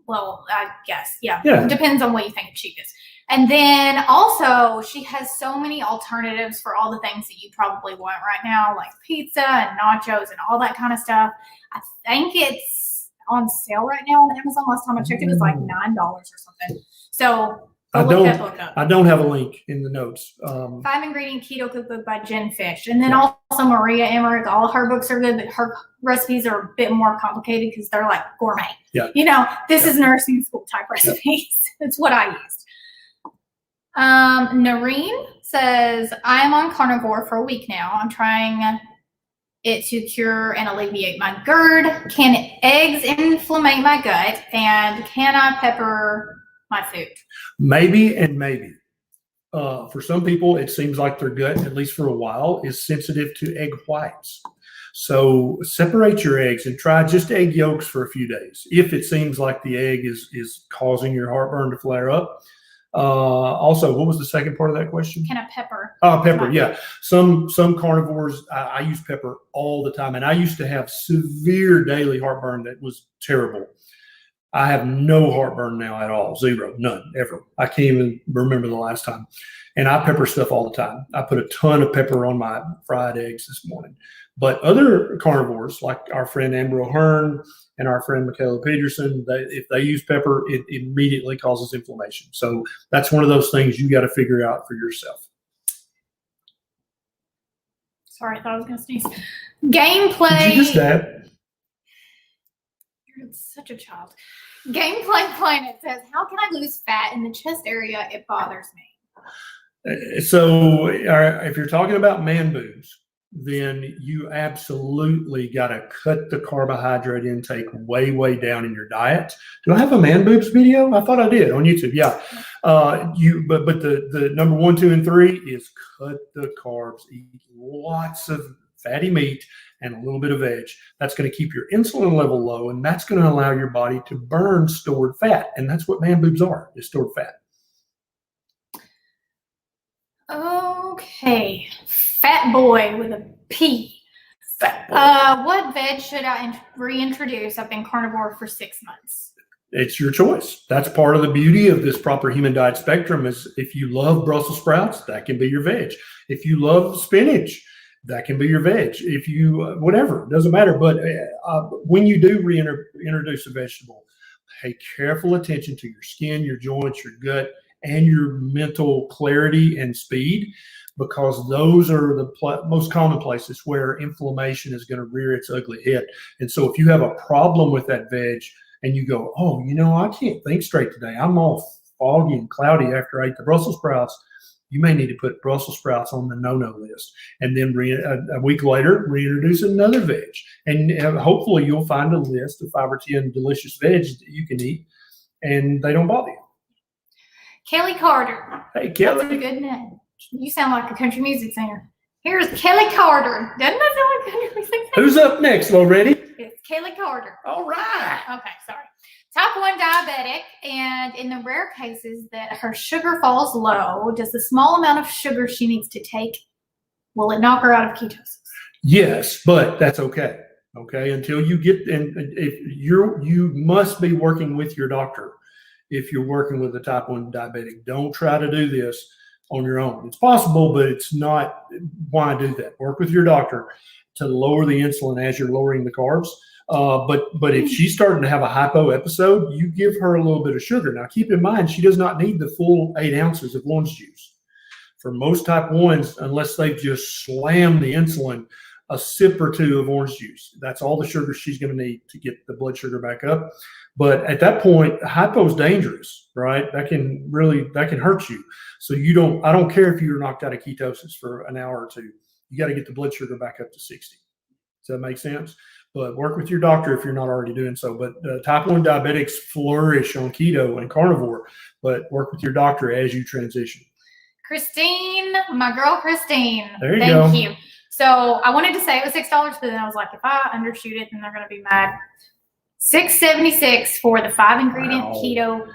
Well, I guess, yeah. Yeah. Depends on what you think cheap is. And then also, she has so many alternatives for all the things that you probably want right now, like pizza and nachos and all that kind of stuff. I think it's on sale right now on Amazon. Last time I checked, it was like $9 or something. So go look that book up. I don't have a link in the notes. 5-ingredient keto cookbook by Jen Fish. And then also Maria Emmerich. All of her books are good, but her recipes are a bit more complicated because they're like gourmet. Yeah. You know, this is nursing school type recipes. It's what I used. Noreen says, I am on carnivore for a week now. I'm trying it to cure and alleviate my GERD. Can eggs inflammate my gut? And can I pepper my food? Maybe and maybe. For some people, it seems like their gut, at least for a while, is sensitive to egg whites. So separate your eggs and try just egg yolks for a few days. If it seems like the egg is causing your heartburn to flare up. Also, what was the second part of that question? Can I pepper? Pepper, yeah. Some carnivores, I use pepper all the time. And I used to have severe daily heartburn that was terrible. I have no heartburn now at all. Zero, none, ever. I can't even remember the last time. And I pepper stuff all the time. I put a ton of pepper on my fried eggs this morning. But other carnivores, like our friend Amber O'Hearn and our friend Michaela Peterson, if they use pepper, it immediately causes inflammation. So that's one of those things you got to figure out for yourself. Sorry, I thought I was going to sneeze. Gameplay. Did you just dab? You're such a child. Gameplay Planet says, how can I lose fat in the chest area? It bothers me. So if you're talking about man boobs, then you absolutely got to cut the carbohydrate intake way, way down in your diet. Do I have a man boobs video? I thought I did on YouTube. Yeah. But the number 1, 2, and 3 is cut the carbs. Eat lots of fatty meat and a little bit of veg. That's going to keep your insulin level low, and that's going to allow your body to burn stored fat. And that's what man boobs are, is stored fat. Okay. Fat boy with a P. Fat boy. What veg should I reintroduce? I've been carnivore for 6 months. It's your choice. That's part of the beauty of this proper human diet spectrum is if you love Brussels sprouts, that can be your veg. If you love spinach, that can be your veg. If you, whatever, it doesn't matter. But when you do reintroduce a vegetable, pay careful attention to your skin, your joints, your gut, and your mental clarity and speed, because those are the most common places where inflammation is going to rear its ugly head. And so if you have a problem with that veg and you go, oh, I can't think straight today, I'm all foggy and cloudy after I ate the Brussels sprouts, you may need to put Brussels sprouts on the no-no list. And then a week later, reintroduce another veg. And hopefully you'll find a list of 5 or 10 delicious veg that you can eat and they don't bother you. Kelly Carter. Hey, Kelly. That's a good name. You sound like a country music singer. Here's Kelly Carter. Doesn't that sound like a country music singer? Who's up next, Loretta? It's Kelly Carter. All right. Okay, sorry. Type 1 diabetic, and in the rare cases that her sugar falls low, does the small amount of sugar she needs to take, will it knock her out of ketosis? Yes, but that's okay. Okay, until you get, and if you must be working with your doctor. If you're working with a type 1 diabetic, don't try to do this on your own. It's possible, but it's not. Why do that? Work with your doctor to lower the insulin as you're lowering the carbs. But if she's starting to have a hypo episode, you give her a little bit of sugar. Now, keep in mind, she does not need the full 8 ounces of orange juice. For most type 1s, unless they've just slammed the insulin, a sip or 2 of orange juice. That's all the sugar she's going to need to get the blood sugar back up. But at that point, hypo is dangerous, right? That can hurt you. So I don't care if you're knocked out of ketosis for an hour or 2. You got to get the blood sugar back up to 60. Does that make sense? But work with your doctor if you're not already doing so. But type 1 diabetics flourish on keto and carnivore, but work with your doctor as you transition. Christine, my girl Christine. There you go. Thank you. So I wanted to say it was $6, but then I was like, if I undershoot it, then they're going to be mad. $6.76 for the 5-ingredient keto.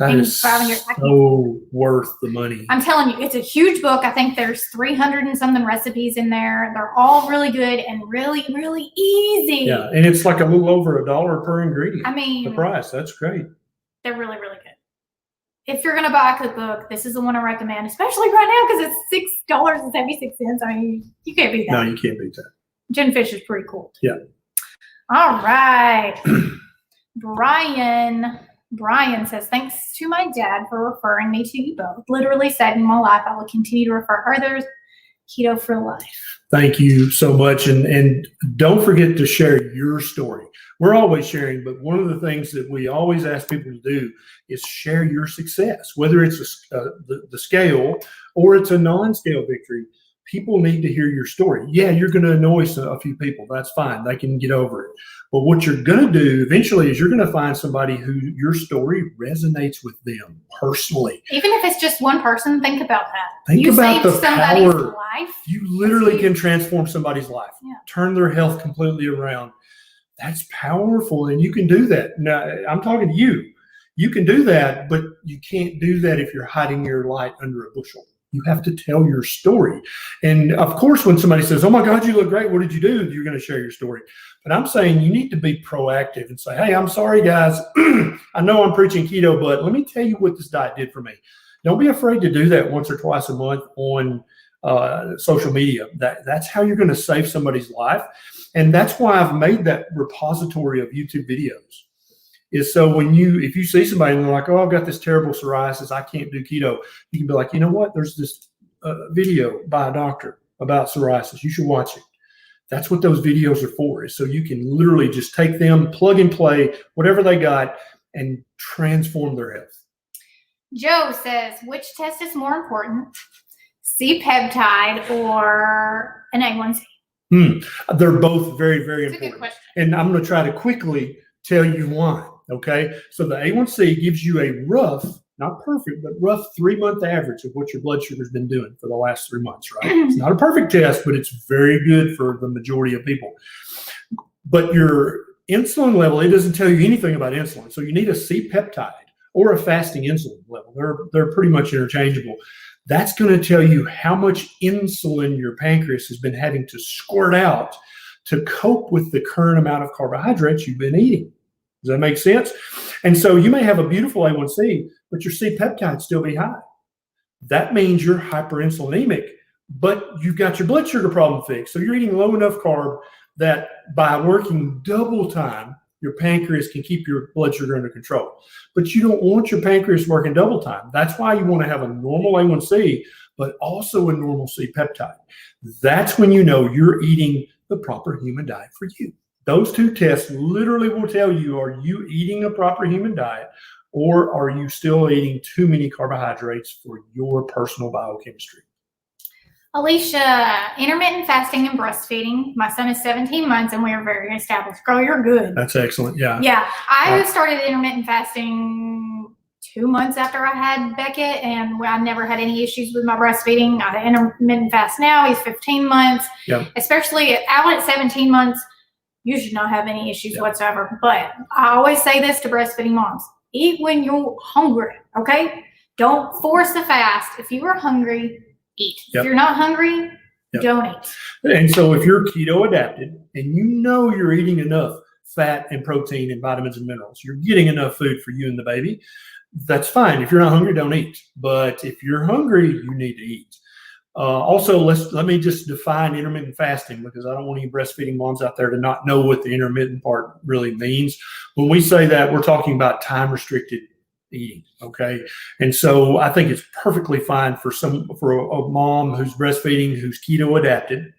That And is 500 so worth the money. I'm telling you, it's a huge book. I think there's 300 and something recipes in there. They're all really good and really, really easy. Yeah, and it's like a little over $1 per ingredient. I mean, the price. That's great. They're really, really good. If you're going to buy a cookbook, this is the one I recommend, especially right now because it's $6.76. I mean, you can't beat that. No, you can't beat that. Gin Fish is pretty cool. Yeah. All right. Brian says, thanks to my dad for referring me to you both. Literally saving my life. I will continue to refer others. Keto for life. Thank you so much. And don't forget to share your story. We're always sharing, but one of the things that we always ask people to do is share your success, whether it's the scale or it's a non-scale victory. People need to hear your story. Yeah, you're going to annoy a few people. That's fine. They can get over it. But what you're going to do eventually is you're going to find somebody who your story resonates with them personally. Even if it's just one person, think about that. Think you about saved the somebody's power. life. You literally can transform somebody's life, Yeah. turn their health completely around. That's powerful, and you can do that. Now, I'm talking to you. You can do that, but you can't do that if you're hiding your light under a bushel. You have to tell your story. And of course, when somebody says, oh my God, you look great, what did you do? You're going to share your story. But I'm saying you need to be proactive and say, hey, I'm sorry, guys. I know I'm preaching keto, but let me tell you what this diet did for me. Don't be afraid to do that once or twice a month on social media. That's how you're going to save somebody's life. And that's why I've made that repository of YouTube videos. Is so if you see somebody and they're like, oh, I've got this terrible psoriasis, I can't do keto, you can be like, you know what? There's this video by a doctor about psoriasis. You should watch it. That's what those videos are for, is so you can literally just take them, plug and play, whatever they got, and transform their health. Joe says, which test is more important, C-peptide or an A1C? They're both very, very That's important. a good question. And I'm going to try to quickly tell you why. Okay, so the A1C gives you a rough, not perfect, but rough 3-month average of what your blood sugar's been doing for the last 3 months, right? It's not a perfect test, but it's very good for the majority of people. But your insulin level, it doesn't tell you anything about insulin. So you need a C-peptide or a fasting insulin level. They're pretty much interchangeable. That's going to tell you how much insulin your pancreas has been having to squirt out to cope with the current amount of carbohydrates you've been eating. Does that make sense? And so you may have a beautiful A1C, but your C-peptide still be high. That means you're hyperinsulinemic, but you've got your blood sugar problem fixed. So you're eating low enough carb that by working double time, your pancreas can keep your blood sugar under control. But you don't want your pancreas working double time. That's why you want to have a normal A1C, but also a normal C-peptide. That's when you know you're eating the proper human diet for you. Those two tests literally will tell you, are you eating a proper human diet, or are you still eating too many carbohydrates for your personal biochemistry? Alicia, intermittent fasting and breastfeeding. My son is 17 months and we are very established. Girl, you're good. That's excellent. Yeah. Yeah. I started intermittent fasting 2 months after I had Beckett, and I never had any issues with my breastfeeding. I intermittent fast now. He's 15 months. Yep. Especially out at 17 months. You should not have any issues whatsoever. But I always say this to breastfeeding moms. Eat when you're hungry, okay? Don't force the fast. If you are hungry, eat. If you're not hungry, don't eat. And so if you're keto adapted and you know you're eating enough fat and protein and vitamins and minerals, you're getting enough food for you and the baby, that's fine. If you're not hungry, don't eat. But if you're hungry, you need to eat. Also, let me just define intermittent fasting, because I don't want any breastfeeding moms out there to not know what the intermittent part really means. When we say that, we're talking about time-restricted eating, okay? And so I think it's perfectly fine for a mom who's breastfeeding, who's keto adapted,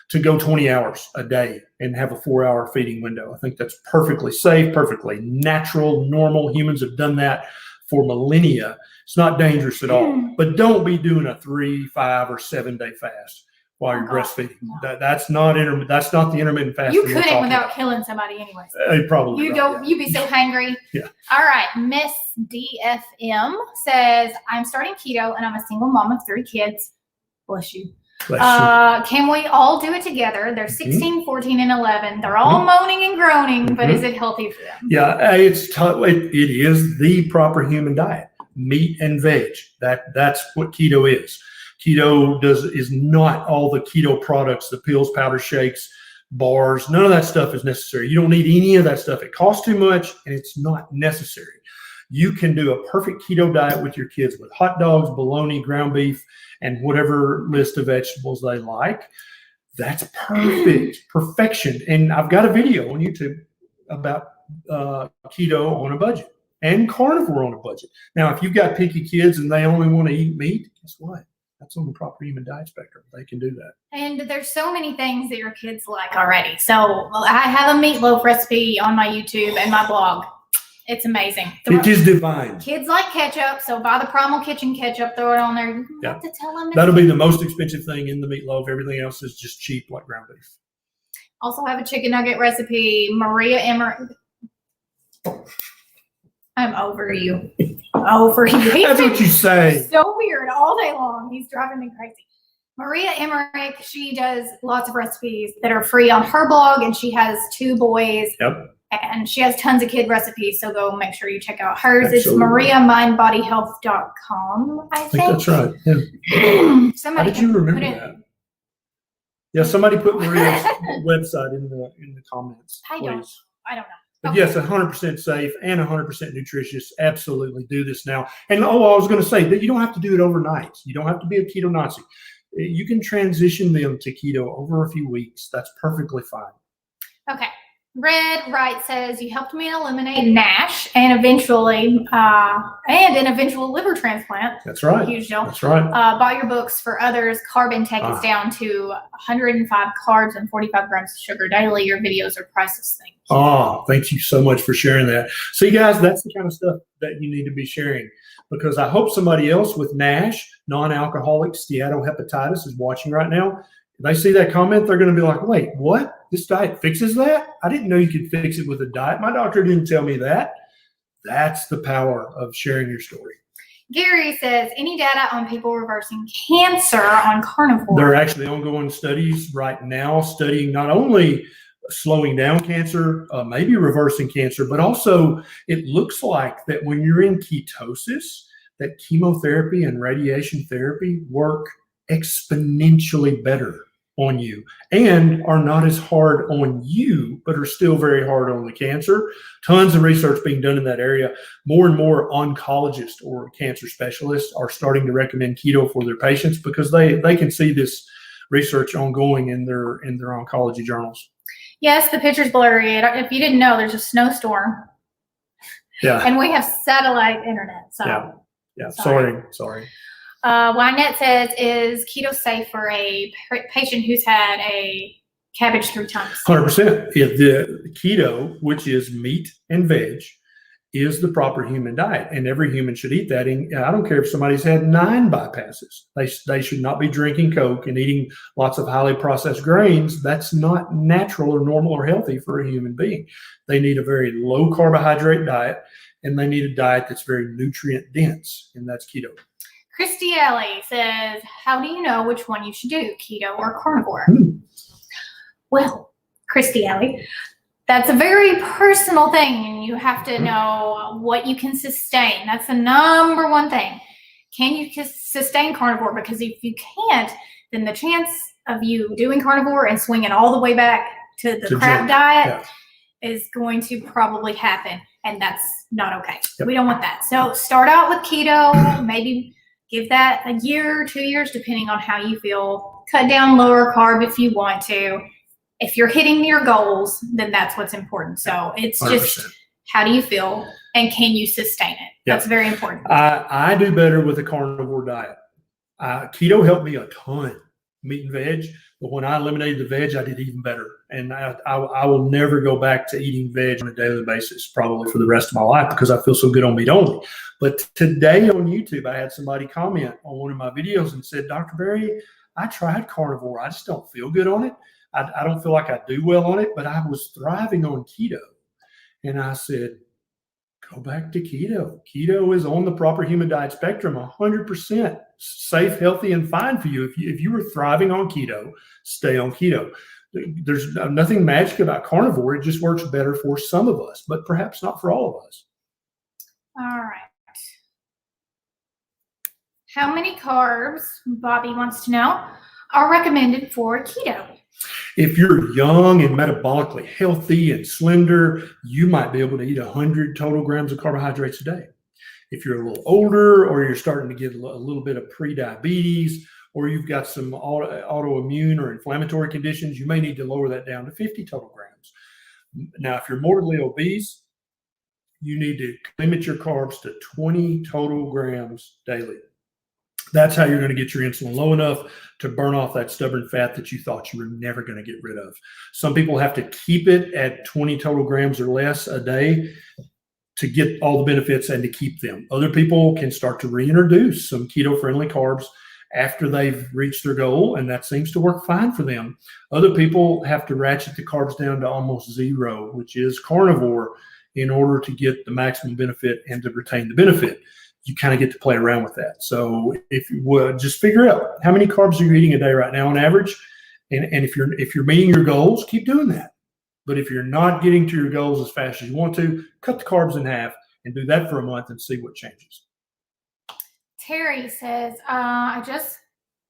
to go 20 hours a day and have a 4-hour feeding window. I think that's perfectly safe, perfectly natural, normal. Humans have done that for millennia. It's not dangerous at all. But don't be doing a 3, 5, or 7-day fast while you're breastfeeding. No. That's not the intermittent fasting. You couldn't without killing somebody anyways. Probably. You'd be so hangry. Yeah. All right. Miss DFM says, I'm starting keto and I'm a single mom of 3 kids. Bless you. Can we all do it together? They're 16, 14, and 11. They're all moaning and groaning, but is it healthy for them? Yeah, it is the proper human diet. Meat and veg. That's what keto is. Keto is not all the keto products, the pills, powder shakes, bars. None of that stuff is necessary. You don't need any of that stuff. It costs too much and it's not necessary. You can do a perfect keto diet with your kids with hot dogs, bologna, ground beef, and whatever list of vegetables they like. That's perfect, perfection. And I've got a video on YouTube about keto on a budget and carnivore on a budget. Now, if you've got picky kids and they only want to eat meat, guess what? That's on the proper human diet spectrum. They can do that. And there's so many things that your kids like already. So I have a meatloaf recipe on my YouTube and my blog. It's amazing. It is divine. Kids like ketchup, so buy the Primal Kitchen ketchup, throw it on there. You don't have to tell them. That'll be the most expensive thing in the meatloaf. Everything else is just cheap, like ground beef. Also have a chicken nugget recipe. Maria Emmer. I'm over you. Over you. That's what you say. So weird all day long. He's driving me crazy. Maria Emmerich, she does lots of recipes that are free on her blog, and she has 2 boys. Yep. And she has tons of kid recipes, so go make sure you check out hers. Absolutely. It's mariamindbodyhealth.com, I think. That's right. Yeah. How did you remember that? Yeah, somebody put Maria's website in the comments. I don't know. But yes, 100% safe and 100% nutritious. Absolutely do this now. And I was going to say that you don't have to do it overnight. You don't have to be a keto Nazi. You can transition them to keto over a few weeks. That's perfectly fine. Okay. Red Wright says, you helped me eliminate NASH and eventually, and an eventual liver transplant. That's right. Huge deal. That's right. Bought your books for others. Carb intake is down to 105 carbs and 45 grams of sugar daily. Your videos are priceless. Thank you. Oh, thank you so much for sharing that. See, guys, that's the kind of stuff that you need to be sharing, because I hope somebody else with NASH, non-alcoholic steatohepatitis, is watching right now. If they see that comment, they're going to be like, wait, what? This diet fixes that? I didn't know you could fix it with a diet. My doctor didn't tell me that. That's the power of sharing your story. Gary says, any data on people reversing cancer on carnivore? There are actually ongoing studies right now studying not only slowing down cancer, maybe reversing cancer, but also it looks like that when you're in ketosis, that chemotherapy and radiation therapy work exponentially better on you and are not as hard on you, but are still very hard on the cancer. Tons of research being done in that area. More and more oncologists or cancer specialists are starting to recommend keto for their patients because they can see this research ongoing in their oncology journals. Yes, the picture's blurry. If you didn't know, there's a snowstorm. Yeah. And we have satellite internet. So yeah. Sorry. Wynette says, is keto safe for a patient who's had a cabbage 3 times? 100%. The keto, which is meat and veg, is the proper human diet, and every human should eat that. And I don't care if somebody's had 9 bypasses. They should not be drinking Coke and eating lots of highly processed grains. That's not natural or normal or healthy for a human being. They need a very low carbohydrate diet, and they need a diet that's very nutrient dense, and that's keto. Christy Alley says, how do you know which one you should do, keto or carnivore? Well, Christy Alley, that's a very personal thing, and you have to know what you can sustain. That's the number one thing. Can you sustain carnivore? Because if you can't, then the chance of you doing carnivore and swinging all the way back to the crap diet is going to probably happen, and that's not okay. We don't want that. So start out with keto, maybe give that a year or 2 years, depending on how you feel. Cut down lower carb if you want to. If you're hitting your goals, then that's what's important. So it's 100%. Just how do you feel and can you sustain it? That's very important. I do better with a carnivore diet. Keto helped me a ton, meat and veg. But when I eliminated the veg, I did even better. And I will never go back to eating veg on a daily basis, probably for the rest of my life, because I feel so good on meat only. But today on YouTube, I had somebody comment on one of my videos and said, Dr. Berry, I tried carnivore. I just don't feel good on it. I don't feel like I do well on it, but I was thriving on keto. And I said, go back to keto. Keto is on the proper human diet spectrum 100%. safe, healthy, and fine for you. If you were thriving on keto, stay on keto. There's nothing magic about carnivore. It just works better for some of us, but perhaps not for all of us. All right. How many carbs, Bobby wants to know, are recommended for keto? If you're young and metabolically healthy and slender, you might be able to eat 100 total grams of carbohydrates a day. If you're a little older, or you're starting to get a little bit of pre-diabetes, or you've got some autoimmune or inflammatory conditions, you may need to lower that down to 50 total grams. Now, if you're morbidly obese, you need to limit your carbs to 20 total grams daily. That's how you're going to get your insulin low enough to burn off that stubborn fat that you thought you were never going to get rid of. Some people have to keep it at 20 total grams or less a day to get all the benefits and to keep them. Other people can start to reintroduce some keto-friendly carbs after they've reached their goal, and that seems to work fine for them. Other people have to ratchet the carbs down to almost zero, which is carnivore, in order to get the maximum benefit and to retain the benefit. You kind of get to play around with that. So if you would just figure out how many carbs are you eating a day right now on average, and if you're meeting your goals, keep doing that. But if you're not getting to your goals as fast as you want to, cut the carbs in half and do that for a month and see what changes. Terry says, I just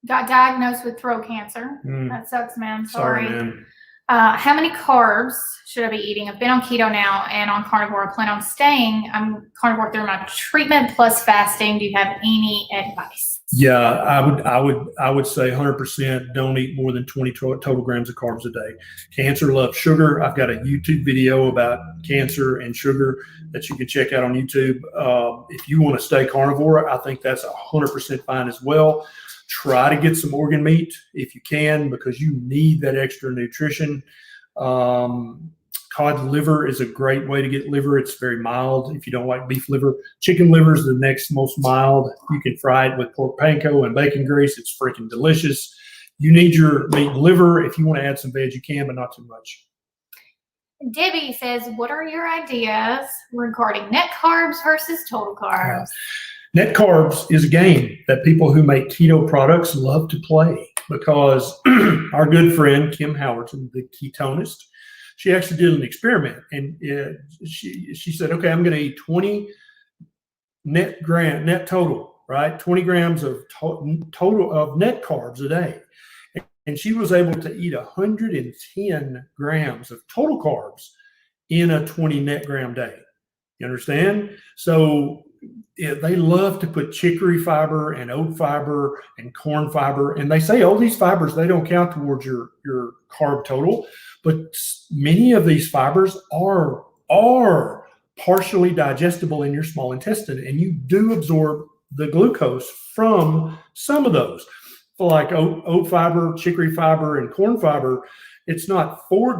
got diagnosed with throat cancer. That sucks, man. Sorry. Man. How many carbs should I be eating? I've been on keto now and on carnivore. I plan on staying. I'm carnivore through my treatment plus fasting. Do you have any advice? Yeah, I would say 100% don't eat more than 20 total grams of carbs a day. Cancer loves sugar. I've got a YouTube video about cancer and sugar that you can check out on YouTube. If you want to stay carnivore, I think that's 100% fine as well. Try to get some organ meat if you can, because you need that extra nutrition. Cod liver is a great way to get liver. It's very mild if you don't like beef liver. Chicken liver is the next most mild. You can fry it with pork panko and bacon grease. It's freaking delicious. You need your meat and liver. If you want to add some veg, you can, but not too much. Debbie says, what are your ideas regarding net carbs versus total carbs? Net carbs is a game that people who make keto products love to play, because our good friend Kim Howerton, the ketonist, she actually did an experiment, and she said, okay, I'm going to eat 20 net total, right? 20 grams of total of net carbs a day. And she was able to eat 110 grams of total carbs in a 20 net gram day. You understand? So they love to put chicory fiber and oat fiber and corn fiber, and they say, oh, these fibers, they don't count towards your carb total, but many of these fibers are partially digestible in your small intestine, and you do absorb the glucose from some of those. For like oat fiber, chicory fiber, and corn fiber, it's not 4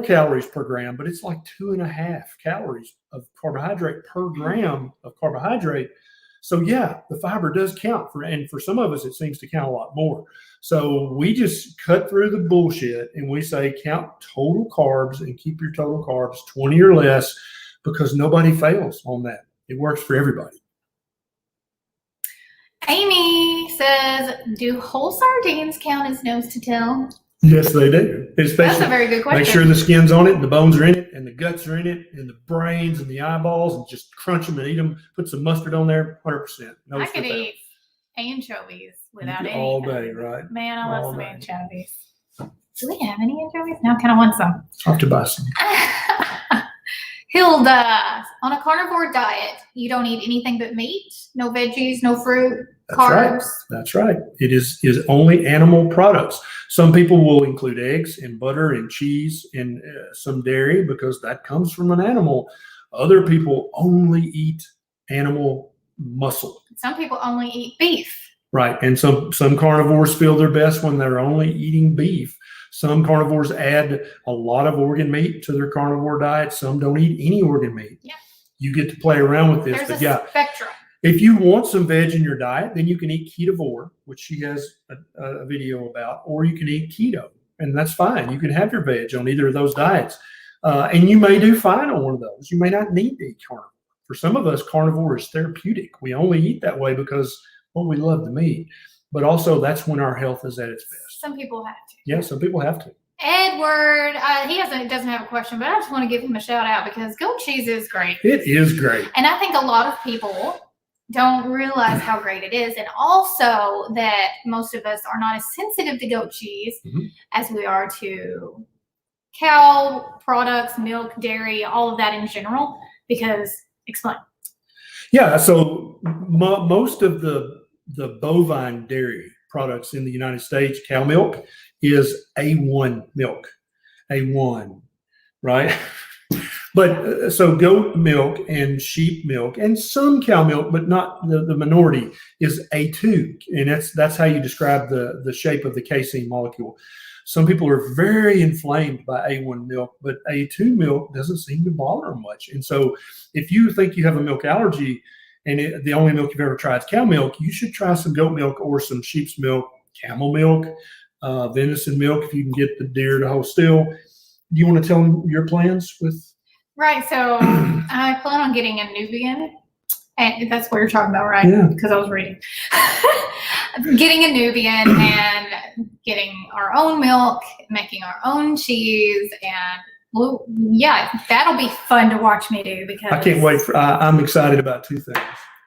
calories per gram, but it's like 2.5 calories of carbohydrate per gram of carbohydrate. So yeah, the fiber does count and for some of us, it seems to count a lot more. So we just cut through the bullshit and we say, count total carbs and keep your total carbs 20 or less, because nobody fails on that. It works for everybody. Amy says, do whole sardines count as nose to tail? Yes, they do. Especially, that's a very good question. Make sure the skin's on it, and the bones are in it, and the guts are in it, and the brains and the eyeballs, and just crunch them and eat them. Put some mustard on there, 100%. I could eat anchovies without any. All day, right? Man, I love some anchovies. Do we have any anchovies? Now I kind of want some. I'll have to buy some. Hilda, on a carnivore diet, you don't eat anything but meat, no veggies, no fruit, That's carbs. Right. That's right. It is only animal products. Some people will include eggs and butter and cheese and some dairy, because that comes from an animal. Other people only eat animal muscle. Some people only eat beef. Right. And some carnivores feel their best when they're only eating beef. Some carnivores add a lot of organ meat to their carnivore diet. Some don't eat any organ meat. Yeah. You get to play around with this. There's a spectrum. If you want some veg in your diet, then you can eat Ketovore, which she has a video about, or you can eat keto, and that's fine. You can have your veg on either of those diets, and you may do fine on one of those. You may not need to eat carnivore. For some of us, carnivore is therapeutic. We only eat that way because, well, we love the meat, but also that's when our health is at its best. Some people have to. Yeah, some people have to. Edward, he doesn't have a question, but I just want to give him a shout out because goat cheese is great. It is great. And I think a lot of people don't realize how great it is. And also that most of us are not as sensitive to goat cheese as we are to cow products, milk, dairy, all of that in general, because explain. Yeah, so most of the bovine dairy products in the United States, cow milk is A1 milk, A1, right? But so goat milk and sheep milk and some cow milk, but not the minority, is A2, and that's how you describe the shape of the casein molecule. Some people are very inflamed by A1 milk, but A2 milk doesn't seem to bother them much. And so if you think you have a milk allergy and the only milk you've ever tried is cow milk, you should try some goat milk or some sheep's milk, camel milk, venison milk if you can get the deer to hold still. Do you want to tell them your plans with? Right. So I plan on getting a Nubian. And that's what you're talking about, right? Yeah. Because I was reading. Getting a Nubian and getting our own milk, making our own cheese, and well, yeah, that'll be fun to watch me do because I can't wait I'm excited about two things.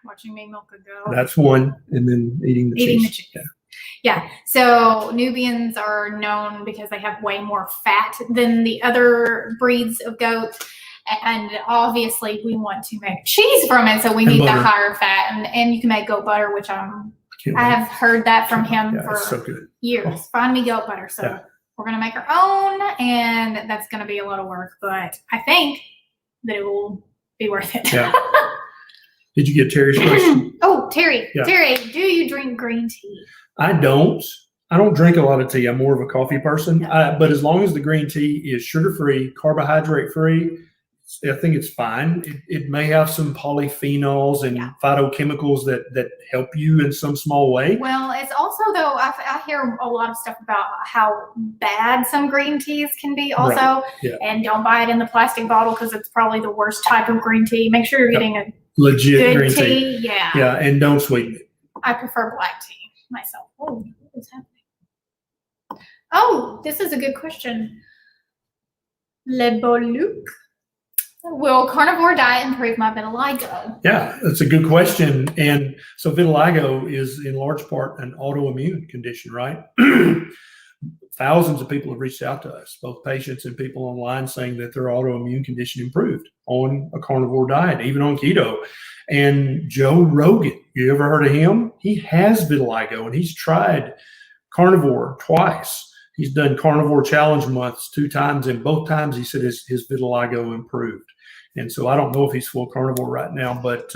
Watching me milk a goat. That's one, and then eating the cheese. Yeah. So Nubians are known because they have way more fat than the other breeds of goat. And obviously we want to make cheese from it. So we need the higher fat, and you can make goat butter, which I have heard that from him for years. Find me goat butter. So we're going to make our own, and that's going to be a lot of work, but I think that it will be worth it. Yeah. Did you get Terry's question? Oh, Terry. Yeah. Terry, do you drink green tea? I don't drink a lot of tea. I'm more of a coffee person, but as long as the green tea is sugar-free, carbohydrate-free, I think it's fine. It may have some polyphenols and phytochemicals that help you in some small way. Well, it's also, though, I hear a lot of stuff about how bad some green teas can be also. Right. Yeah. And don't buy it in the plastic bottle because it's probably the worst type of green tea. Make sure you're getting a legit good green tea. Yeah. Yeah, and don't sweeten it. I prefer black tea myself. Oh, what is happening? Oh, this is a good question. Le Boluc. Will carnivore diet improve my vitiligo? Yeah, that's a good question. And so vitiligo is in large part an autoimmune condition, right? Thousands of people have reached out to us, both patients and people online, saying that their autoimmune condition improved on a carnivore diet, even on keto. And Joe Rogan, you ever heard of him? He has vitiligo, and he's tried carnivore twice. He's done carnivore challenge months 2 times, and both times he said his vitiligo improved. And so I don't know if he's full carnivore right now, but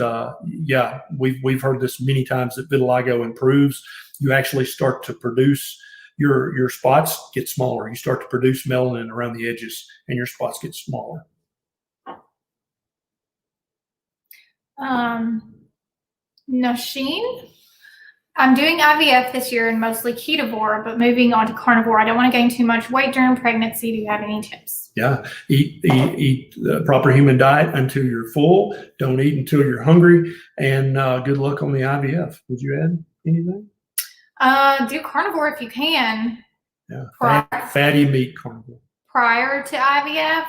yeah, we've heard this many times that vitiligo improves. You actually start to produce your spots get smaller. You start to produce melanin around the edges, and your spots get smaller. Nasheen? I'm doing IVF this year and mostly ketovore, but moving on to carnivore. I don't want to gain too much weight during pregnancy. Do you have any tips? Yeah, eat the proper human diet until you're full. Don't eat until you're hungry. And good luck on the IVF. Would you add anything? Do carnivore if you can. Yeah, fatty meat carnivore. Prior to IVF,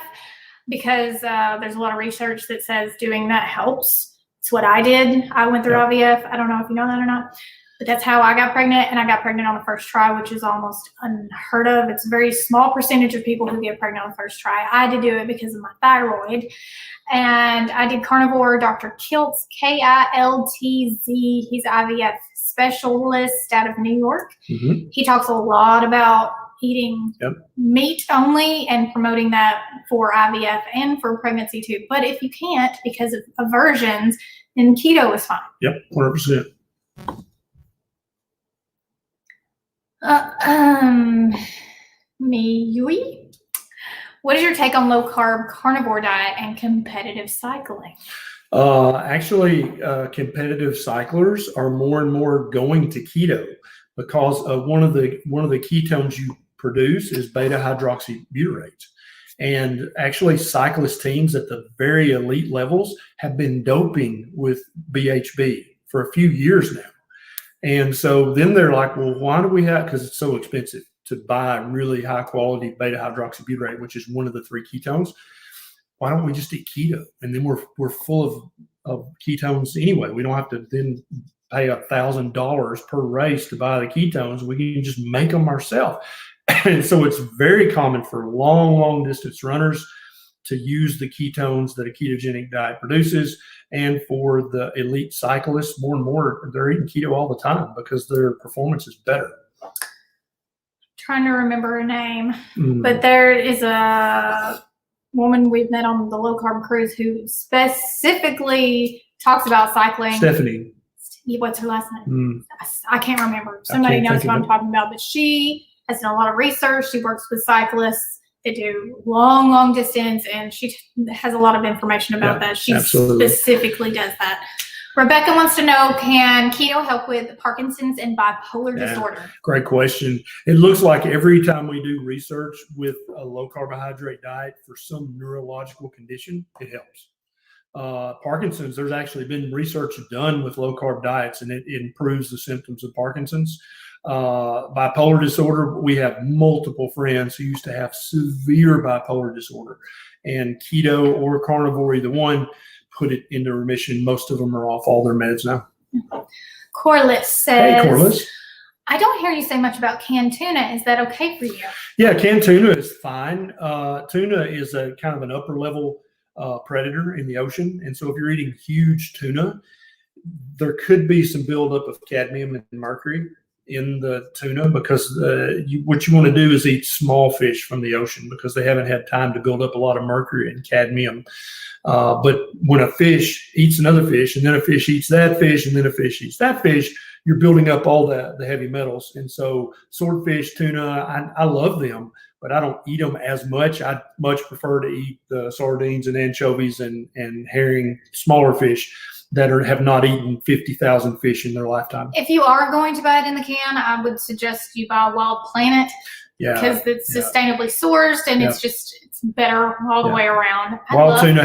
because there's a lot of research that says doing that helps. It's what I did. I went through IVF. I don't know if you know that or not. But that's how I got pregnant, and I got pregnant on the first try, which is almost unheard of. It's a very small percentage of people who get pregnant on the first try. I had to do it because of my thyroid. And I did carnivore. Dr. Kiltz, Kiltz, he's IVF specialist out of New York. Mm-hmm. He talks a lot about eating meat only and promoting that for IVF and for pregnancy too. But if you can't because of aversions, then keto is fine. Yep, 100%. Miyui, what is your take on low carb carnivore diet and competitive cycling? Actually, competitive cyclers are more and more going to keto because one of the ketones you produce is beta hydroxybutyrate. And actually, cyclist teams at the very elite levels have been doping with BHB for a few years now. And so then they're like, well, why do we have, because it's so expensive to buy really high quality beta hydroxybutyrate, which is one of the 3 ketones. Why don't we just eat keto? And then we're full of ketones anyway. We don't have to then pay $1,000 per race to buy the ketones. We can just make them ourselves. And so it's very common for long distance runners to use the ketones that a ketogenic diet produces. And for the elite cyclists, more and more, they're eating keto all the time because their performance is better. Trying to remember her name, but there is a woman we've met on the low carb cruise who specifically talks about cycling. Stephanie. What's her last name? I can't remember. Somebody knows what I'm talking about, but she has done a lot of research. She works with cyclists that do long distance, and she has a lot of information about that. She specifically does that. Rebecca wants to know, can keto help with Parkinson's and bipolar disorder? Great question. It looks like every time we do research with a low carbohydrate diet for some neurological condition, it helps. Parkinson's, there's actually been research done with low carb diets, and it improves the symptoms of Parkinson's. Bipolar disorder, we have multiple friends who used to have severe bipolar disorder, and keto or carnivore, either one, put it into remission. Most of them are off all their meds now. Corliss says, hey, Corliss. I don't hear you say much about canned tuna. Is that okay for you? Yeah, canned tuna is fine. Tuna is a kind of an upper level predator in the ocean. And so if you're eating huge tuna, there could be some buildup of cadmium and mercury in the tuna, because what you want to do is eat small fish from the ocean, because they haven't had time to build up a lot of mercury and cadmium. But when a fish eats another fish, and then a fish eats that fish, and then a fish eats that fish, you're building up all the heavy metals. And so swordfish, tuna, I love them, but I don't eat them as much. I much prefer to eat the sardines and anchovies and herring, smaller fish that have not eaten 50,000 fish in their lifetime. If you are going to buy it in the can, I would suggest you buy Wild Planet, because it's sustainably sourced, and it's better all the way around. Wild Planet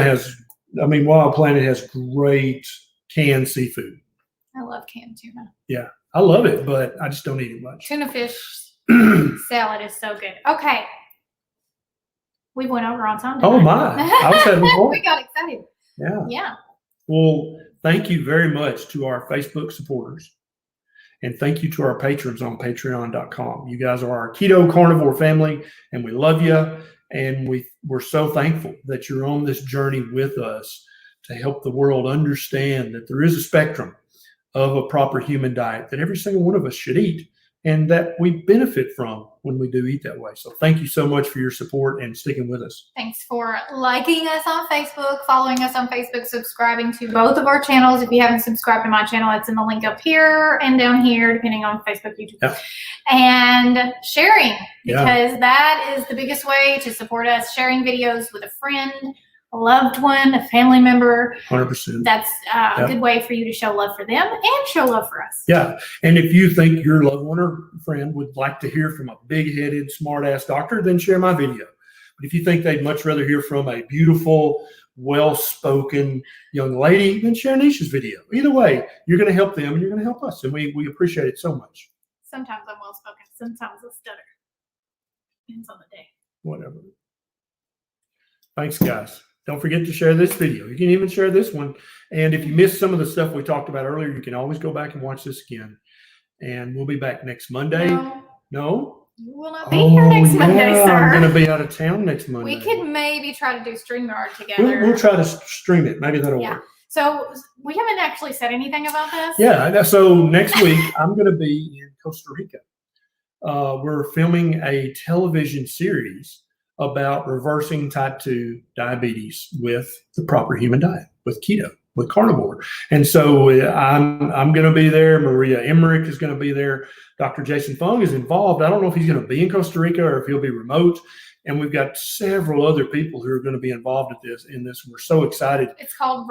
has great canned seafood. I love canned tuna. Yeah, I love it, but I just don't eat it much. Tuna fish salad is so good. Okay. We went over on time tonight. Oh my. I was having fun. We got excited. Yeah. Well, thank you very much to our Facebook supporters. And thank you to our patrons on patreon.com. You guys are our keto carnivore family, and we love you. And we're so thankful that you're on this journey with us to help the world understand that there is a spectrum of a proper human diet that every single one of us should eat, and that we benefit from when we do eat that way. So thank you so much for your support and sticking with us. Thanks for liking us on Facebook, following us on Facebook, subscribing to both of our channels. If you haven't subscribed to my channel, it's in the link up here and down here, depending on Facebook, YouTube. And sharing, because that is the biggest way to support us. Sharing videos with a friend, a loved one, a family member. 100%. That's a good way for you to show love for them and show love for us. Yeah. And if you think your loved one or friend would like to hear from a big-headed, smart-ass doctor, then share my video. But if you think they'd much rather hear from a beautiful, well-spoken young lady, then share Neisha's video. Either way, you're going to help them and you're going to help us. And we appreciate it so much. Sometimes I'm well-spoken. Sometimes I stutter. Depends on the day. Whatever. Thanks, guys. Don't forget to share this video. You can even share this one. And if you missed some of the stuff we talked about earlier, you can always go back and watch this again. And we'll be back next Monday. No? You will not be here next Monday, sir. I'm going to be out of town next Monday. We could maybe try to do StreamYard together. We'll try to stream it. Maybe that'll work. So we haven't actually said anything about this. Yeah. So next week, I'm going to be in Costa Rica. We're filming a television series about reversing type 2 diabetes with the proper human diet, with keto, with carnivore. And so I'm going to be there. Maria Emmerich is going to be there. Dr. Jason Fung is involved. I don't know if he's going to be in Costa Rica or if he'll be remote. And we've got several other people who are going to be involved in this. We're so excited. It's called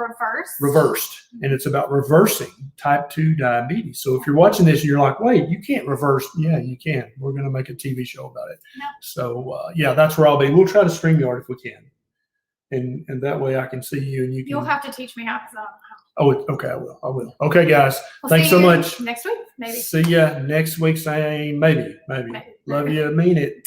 Reversed. And it's about reversing type 2 diabetes. So if you're watching this and you're like, wait, you can't reverse. Yeah, you can. We're going to make a TV show about it. So, that's where I'll be. We'll try to StreamYard if we can. and that way I can see you and you can. You'll have to teach me how, because I don't know how. Oh, okay, I will. Okay, guys, We'll thanks see so you much. next week, maybe. See ya next week. Saying maybe. Love you. Mean it.